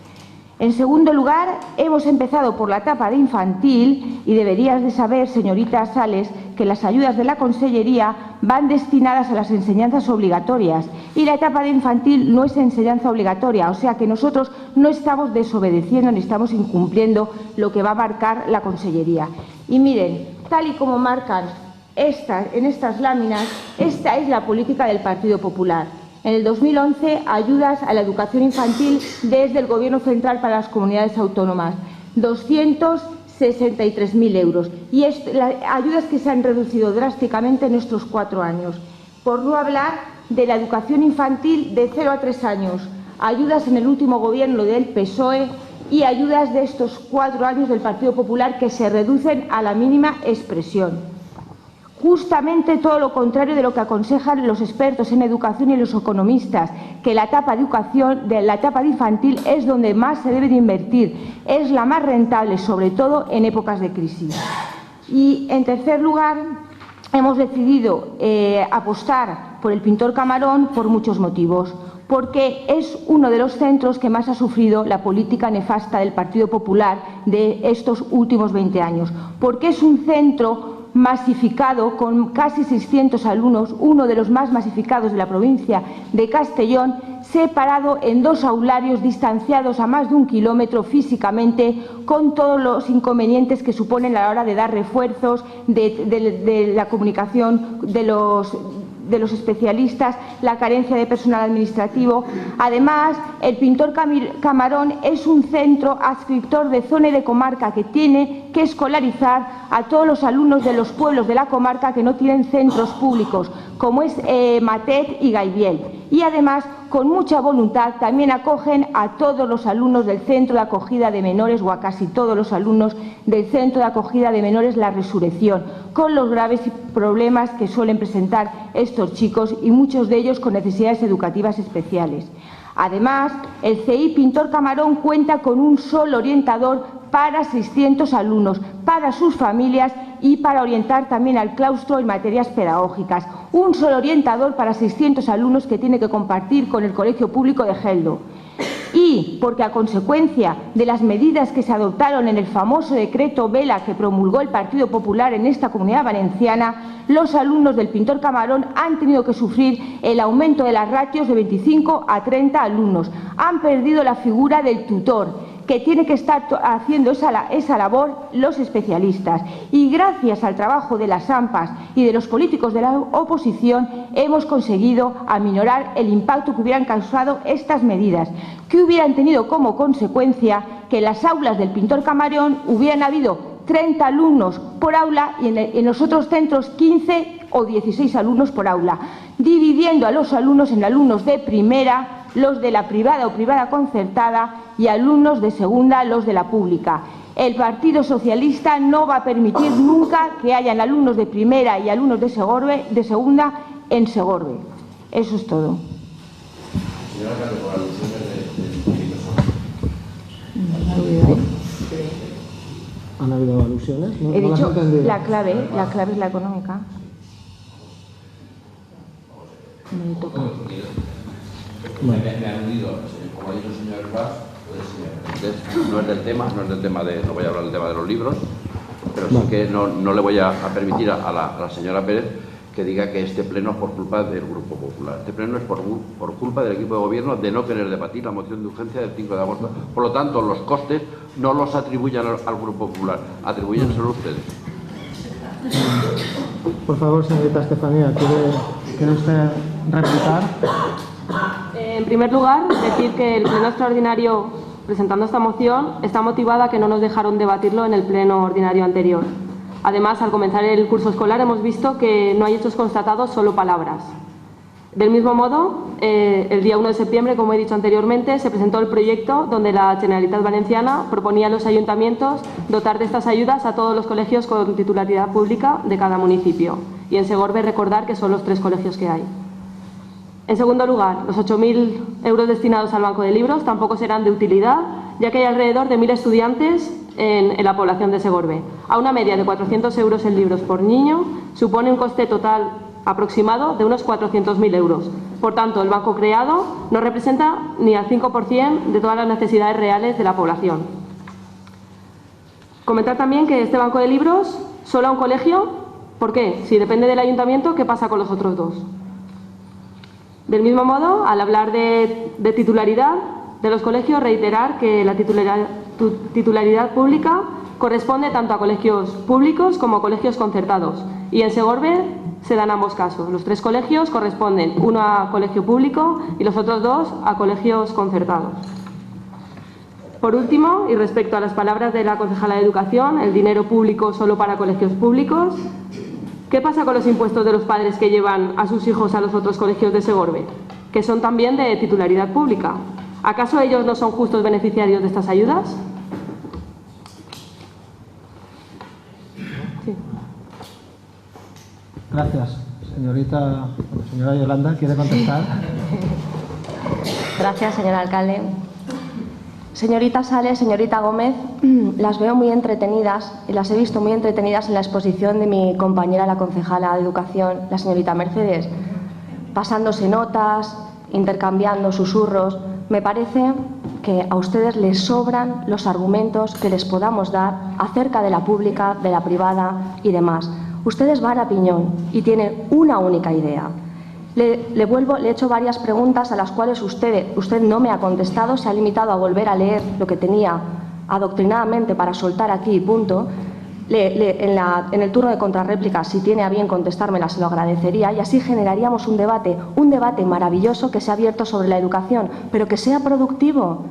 En segundo lugar, hemos empezado por la etapa de infantil y deberías de saber, señorita Sales, que las ayudas de la Consellería van destinadas a las enseñanzas obligatorias y la etapa de infantil no es enseñanza obligatoria, o sea que nosotros no estamos desobedeciendo ni estamos incumpliendo lo que va a marcar la Consellería. Y miren, tal y como marcan en estas láminas, esta es la política del Partido Popular. En el 2011, ayudas a la educación infantil desde el Gobierno central para las comunidades autónomas, 263.000 euros. Y ayudas que se han reducido drásticamente en estos 4 años. Por no hablar de la educación infantil de 0 a 3 años, ayudas en el último Gobierno del PSOE y ayudas de estos 4 años del Partido Popular que se reducen a la mínima expresión. Justamente todo lo contrario de lo que aconsejan los expertos en educación y los economistas, que la etapa de infantil es donde más se debe de invertir, es la más rentable, sobre todo en épocas de crisis. Y en tercer lugar, hemos decidido apostar por el Pintor Camarón por muchos motivos. Porque es uno de los centros que más ha sufrido la política nefasta del Partido Popular de estos últimos 20 años. Porque es un centro masificado con casi 600 alumnos, uno de los más masificados de la provincia de Castellón, separado en 2 aularios distanciados a más de 1 kilómetro físicamente, con todos los inconvenientes que suponen a la hora de dar refuerzos, de la comunicación de los especialistas, la carencia de personal administrativo. Además, el Pintor Camarón es un centro adscriptor de zona y de comarca que tiene que escolarizar a todos los alumnos de los pueblos de la comarca que no tienen centros públicos, como es Matet y Gaibiel. Y además, con mucha voluntad, también acogen a todos los alumnos del Centro de Acogida de Menores, o a casi todos los alumnos del Centro de Acogida de Menores La Resurrección, con los graves problemas que suelen presentar estos chicos y muchos de ellos con necesidades educativas especiales. Además, el CEIP Pintor Camarón cuenta con un solo orientador para 600 alumnos, para sus familias y para orientar también al claustro en materias pedagógicas. Un solo orientador para 600 alumnos que tiene que compartir con el Colegio Público de Geldo. Y porque a consecuencia de las medidas que se adoptaron en el famoso decreto Vela que promulgó el Partido Popular en esta Comunidad Valenciana, los alumnos del Pintor Camarón han tenido que sufrir el aumento de las ratios de 25 a 30 alumnos. Han perdido la figura del tutor, que tiene que estar haciendo esa labor los especialistas. Y gracias al trabajo de las AMPAs y de los políticos de la oposición hemos conseguido aminorar el impacto que hubieran causado estas medidas, que hubieran tenido como consecuencia que en las aulas del Pintor Camarón hubieran habido 30 alumnos por aula y en los otros centros 15 o 16 alumnos por aula, dividiendo a los alumnos en alumnos de primera, los de la privada o privada concertada y alumnos de segunda, los de la pública. El Partido Socialista no va a permitir nunca que hayan alumnos de primera y alumnos de segunda en Segorbe. Eso es todo. ¿Han habido alusiones? No, He no las dicho, entendido. la clave es la económica. Me toca. Me han unido, como ha dicho el señor Vaz, pues, no es del tema, no voy a hablar del tema de los libros, pero sí que no le voy a permitir a la señora Pérez que diga que este pleno es por culpa del Grupo Popular. Este pleno es por culpa del equipo de gobierno de no querer debatir la moción de urgencia del 5 de agosto. Por lo tanto, los costes no los atribuyan al Grupo Popular, atribúyenselo ustedes. Por favor, señorita Estefanía, ¿quiere usted replicar? En primer lugar, decir que el pleno extraordinario presentando esta moción está motivada a que no nos dejaron debatirlo en el pleno ordinario anterior. Además, al comenzar el curso escolar hemos visto que no hay hechos constatados, solo palabras. Del mismo modo, el día 1 de septiembre, como he dicho anteriormente, se presentó el proyecto donde la Generalitat Valenciana proponía a los ayuntamientos dotar de estas ayudas a todos los colegios con titularidad pública de cada municipio. Y en Segorbe recordar que son los 3 colegios que hay. En segundo lugar, los 8.000 euros destinados al banco de libros tampoco serán de utilidad, ya que hay alrededor de 1.000 estudiantes en la población de Segorbe. A una media de 400 euros en libros por niño supone un coste total aproximado de unos 400.000 euros. Por tanto, el banco creado no representa ni al 5% de todas las necesidades reales de la población. Comentar también que este banco de libros solo a un colegio, ¿por qué? Si depende del ayuntamiento, ¿qué pasa con los otros 2? Del mismo modo, al hablar de titularidad de los colegios, reiterar que la titularidad pública corresponde tanto a colegios públicos como a colegios concertados. Y en Segorbe se dan ambos casos. Los 3 colegios corresponden, uno a colegio público y los otros 2 a colegios concertados. Por último, y respecto a las palabras de la concejala de Educación, el dinero público solo para colegios públicos, ¿qué pasa con los impuestos de los padres que llevan a sus hijos a los otros colegios de Segorbe, que son también de titularidad pública? ¿Acaso ellos no son justos beneficiarios de estas ayudas? Sí. Gracias. Señora Yolanda, ¿quiere contestar? Gracias, señor alcalde. Señorita Sales, señorita Gómez, las veo muy entretenidas y las he visto muy entretenidas en la exposición de mi compañera, la concejala de Educación, la señorita Mercedes, pasándose notas, intercambiando susurros. Me parece que a ustedes les sobran los argumentos que les podamos dar acerca de la pública, de la privada y demás. Ustedes van a piñón y tienen una única idea. Le he hecho varias preguntas a las cuales usted no me ha contestado, se ha limitado a volver a leer lo que tenía adoctrinadamente para soltar aquí y punto. En el turno de contrarréplica, si tiene a bien contestármela, se lo agradecería y así generaríamos un debate maravilloso que se ha abierto sobre la educación, pero que sea productivo,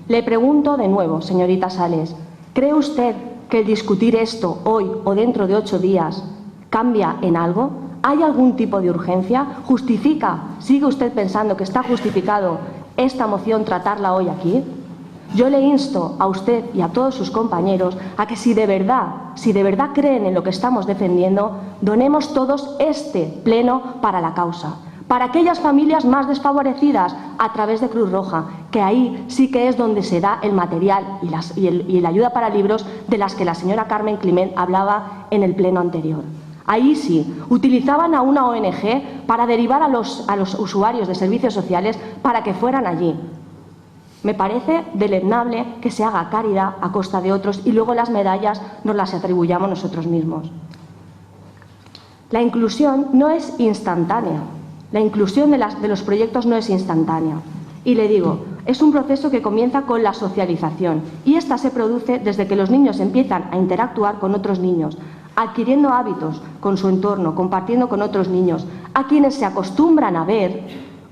Le pregunto de nuevo, señorita Sales, ¿cree usted que el discutir esto hoy o dentro de 8 días cambia en algo? ¿Hay algún tipo de urgencia? ¿Sigue usted pensando que está justificado esta moción tratarla hoy aquí? Yo le insto a usted y a todos sus compañeros a que si de verdad creen en lo que estamos defendiendo, donemos todos este pleno para la causa, para aquellas familias más desfavorecidas a través de Cruz Roja, que ahí sí que es donde se da el material y la ayuda para libros de las que la señora Carmen Climent hablaba en el pleno anterior. Ahí sí, utilizaban a una ONG para derivar a los usuarios de servicios sociales para que fueran allí. Me parece deleznable que se haga caridad a costa de otros y luego las medallas nos las atribuyamos nosotros mismos. La inclusión no es instantánea. La inclusión de los proyectos no es instantánea. Y le digo, es un proceso que comienza con la socialización y esta se produce desde que los niños empiezan a interactuar con otros niños, adquiriendo hábitos con su entorno, compartiendo con otros niños, a quienes se acostumbran a ver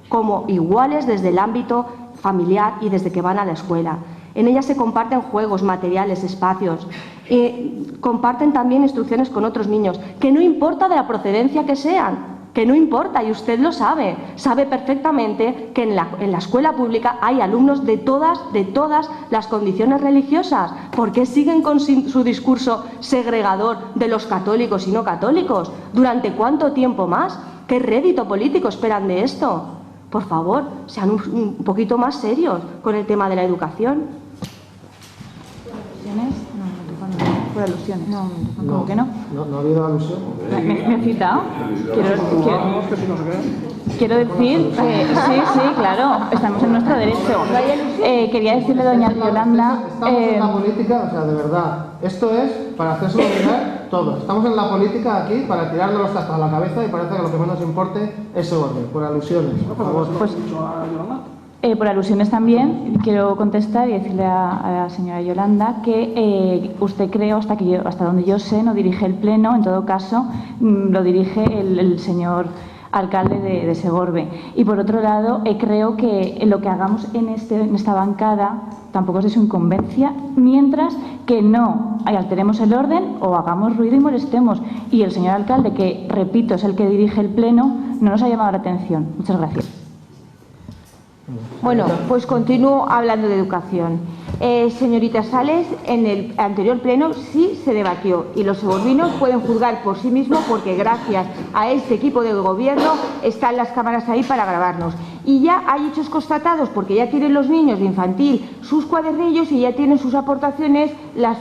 como iguales desde el ámbito familiar y desde que van a la escuela. En ella se comparten juegos, materiales, espacios, comparten también instrucciones con otros niños, que no importa de la procedencia que sean, que no importa, y usted lo sabe perfectamente que en la escuela pública hay alumnos de todas las condiciones religiosas. ¿Por qué siguen con su discurso segregador de los católicos y no católicos? ¿Durante cuánto tiempo más? ¿Qué rédito político esperan de esto? Por favor, sean un poquito más serios con el tema de la educación. por alusiones. No, ¿cómo que no? No ha habido alusión. ¿Me he citado? Quiero decir que sí, claro, estamos en nuestro derecho. Quería decirle a doña Yolanda... Estamos en la política, o sea, de verdad, esto es para hacerse olvidar todo. Estamos en la política aquí para tirarnos los tazos a la cabeza y parece que lo que menos importe es ese orden, por alusiones, por favor. Por alusiones también, quiero contestar y decirle a la señora Yolanda que usted creo, hasta donde yo sé, no dirige el pleno, en todo caso lo dirige el señor alcalde de Segorbe. Y por otro lado, creo que lo que hagamos en esta bancada tampoco es de su incumbencia, mientras que no alteremos el orden o hagamos ruido y molestemos. Y el señor alcalde, que repito es el que dirige el pleno, no nos ha llamado la atención. Muchas gracias. Bueno, pues continúo hablando de educación. Señorita Sales, en el anterior pleno sí se debatió y los segorbinos pueden juzgar por sí mismos porque gracias a este equipo de gobierno están las cámaras ahí para grabarnos. Y ya hay hechos constatados porque ya tienen los niños de infantil sus cuadernillos y ya tienen sus aportaciones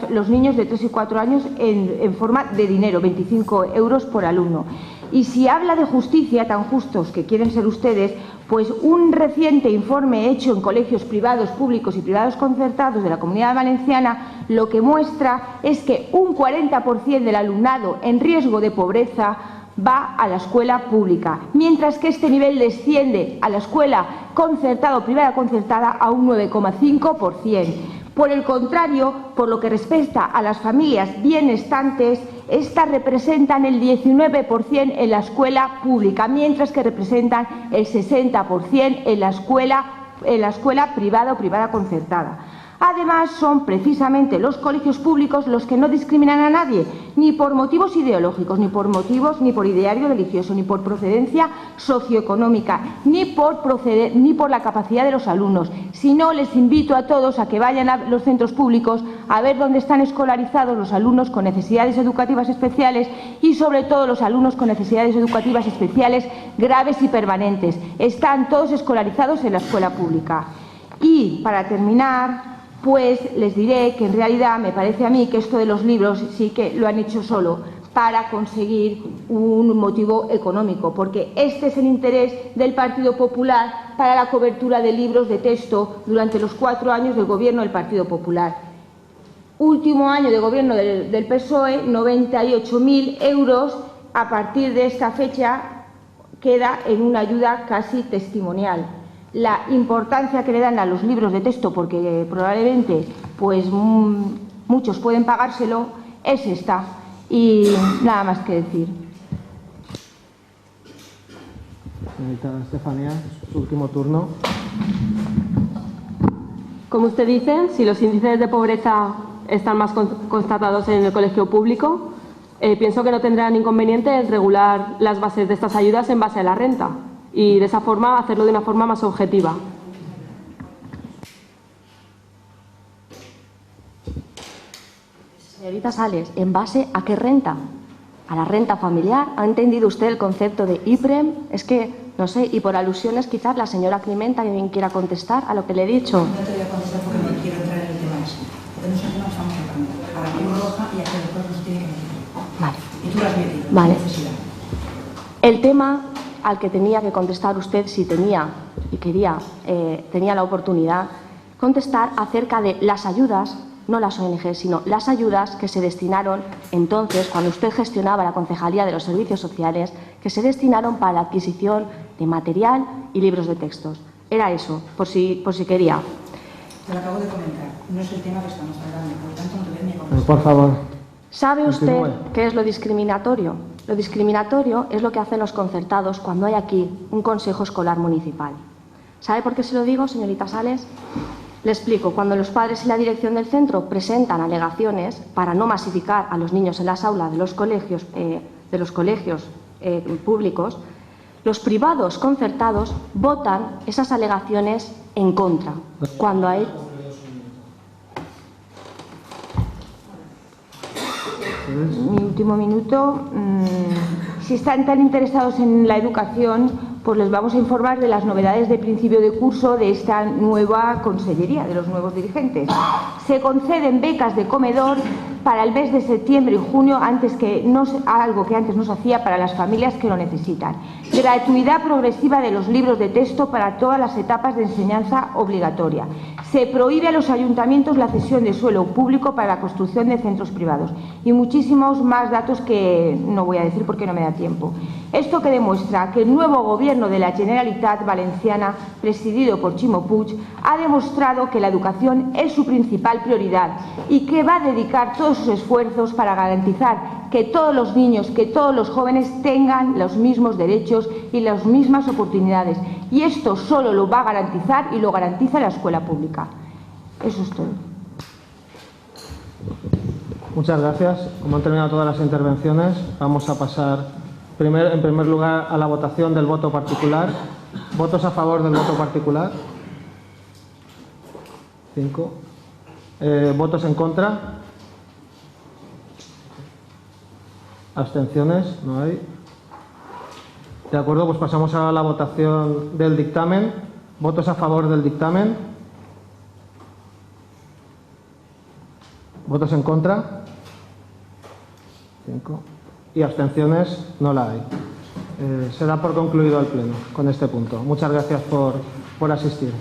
los niños de 3 y 4 años en forma de dinero, 25 euros por alumno. Y si habla de justicia, tan justos que quieren ser ustedes, pues un reciente informe hecho en colegios privados, públicos y privados concertados de la Comunidad Valenciana lo que muestra es que un 40% del alumnado en riesgo de pobreza va a la escuela pública, mientras que este nivel desciende a la escuela concertada o privada concertada a un 9,5%. Por el contrario, por lo que respecta a las familias bienestantes, estas representan el 19% en la escuela pública, mientras que representan el 60% en la escuela privada o privada concertada. Además, son precisamente los colegios públicos los que no discriminan a nadie, ni por motivos ideológicos, ni por ideario religioso, ni por procedencia socioeconómica, ni por la capacidad de los alumnos. Si no, les invito a todos a que vayan a los centros públicos a ver dónde están escolarizados los alumnos con necesidades educativas especiales y, sobre todo, los alumnos con necesidades educativas especiales graves y permanentes. Están todos escolarizados en la escuela pública. Y, para terminar, pues les diré que en realidad me parece a mí que esto de los libros sí que lo han hecho solo para conseguir un motivo económico, porque este es el interés del Partido Popular para la cobertura de libros de texto durante los 4 años del gobierno del Partido Popular. Último año de gobierno del PSOE, 98.000 euros, a partir de esta fecha queda en una ayuda casi testimonial. La importancia que le dan a los libros de texto, porque probablemente pues muchos pueden pagárselo, es esta. Y nada más que decir. Señorita Estefanía, su último turno. Como usted dice, si los índices de pobreza están más constatados en el colegio público, pienso que no tendrán inconveniente en regular las bases de estas ayudas en base a la renta y de esa forma hacerlo de una forma más objetiva. Señorita Sales, ¿en base a qué renta? ¿A la renta familiar? ¿Ha entendido usted el concepto de IPREM? Es que, no sé, y por alusiones quizás la señora Climenta también quiera contestar a lo que le he dicho. No te voy a contestar porque no quiero entrar en el tema ese. De nosotros no estamos tratando. A la Cruz Roja y a que después nos tiene que meter. Vale. Y tú lo has metido. Vale. Necesidad. El tema al que tenía que contestar usted, si tenía y quería, tenía la oportunidad, contestar acerca de las ayudas, no las ONG, sino las ayudas que se destinaron entonces, cuando usted gestionaba la Concejalía de los Servicios Sociales, que se destinaron para la adquisición de material y libros de textos. Era eso, por si quería. Te lo acabo de comentar. No es el tema que estamos hablando, por lo tanto no te voy a ni contestar. Por favor. ¿Sabe usted Continúe. qué es lo discriminatorio? Lo discriminatorio es lo que hacen los concertados cuando hay aquí un consejo escolar municipal. ¿Sabe por qué se lo digo, señorita Sales? Le explico. Cuando los padres y la dirección del centro presentan alegaciones para no masificar a los niños en las aulas de los colegios públicos, los privados concertados votan esas alegaciones en contra. Cuando hay... Mi último minuto. Si están tan interesados en la educación, pues les vamos a informar de las novedades de principio de curso de esta nueva consellería, de los nuevos dirigentes. Se conceden becas de comedor para el mes de septiembre y junio, algo que antes no se hacía para las familias que lo necesitan. Gratuidad progresiva de los libros de texto para todas las etapas de enseñanza obligatoria. Se prohíbe a los ayuntamientos la cesión de suelo público para la construcción de centros privados. Y muchísimos más datos que no voy a decir porque no me da tiempo. Esto que demuestra que el nuevo gobierno de la Generalitat Valenciana, presidido por Ximo Puig, ha demostrado que la educación es su principal prioridad y que va a dedicar todos sus esfuerzos para garantizar que todos los niños, que todos los jóvenes tengan los mismos derechos y las mismas oportunidades. Y esto solo lo va a garantizar y lo garantiza la escuela pública. Eso es todo. Muchas gracias. Como han terminado todas las intervenciones, vamos a pasar en primer lugar a la votación del voto particular. ¿Votos a favor del voto particular? 5. ¿Votos en contra? ¿Abstenciones? No hay. De acuerdo, pues pasamos a la votación del dictamen. ¿Votos a favor del dictamen? ¿Votos en contra? 5. Y abstenciones no la hay. Se da por concluido el pleno con este punto. Muchas gracias por asistir.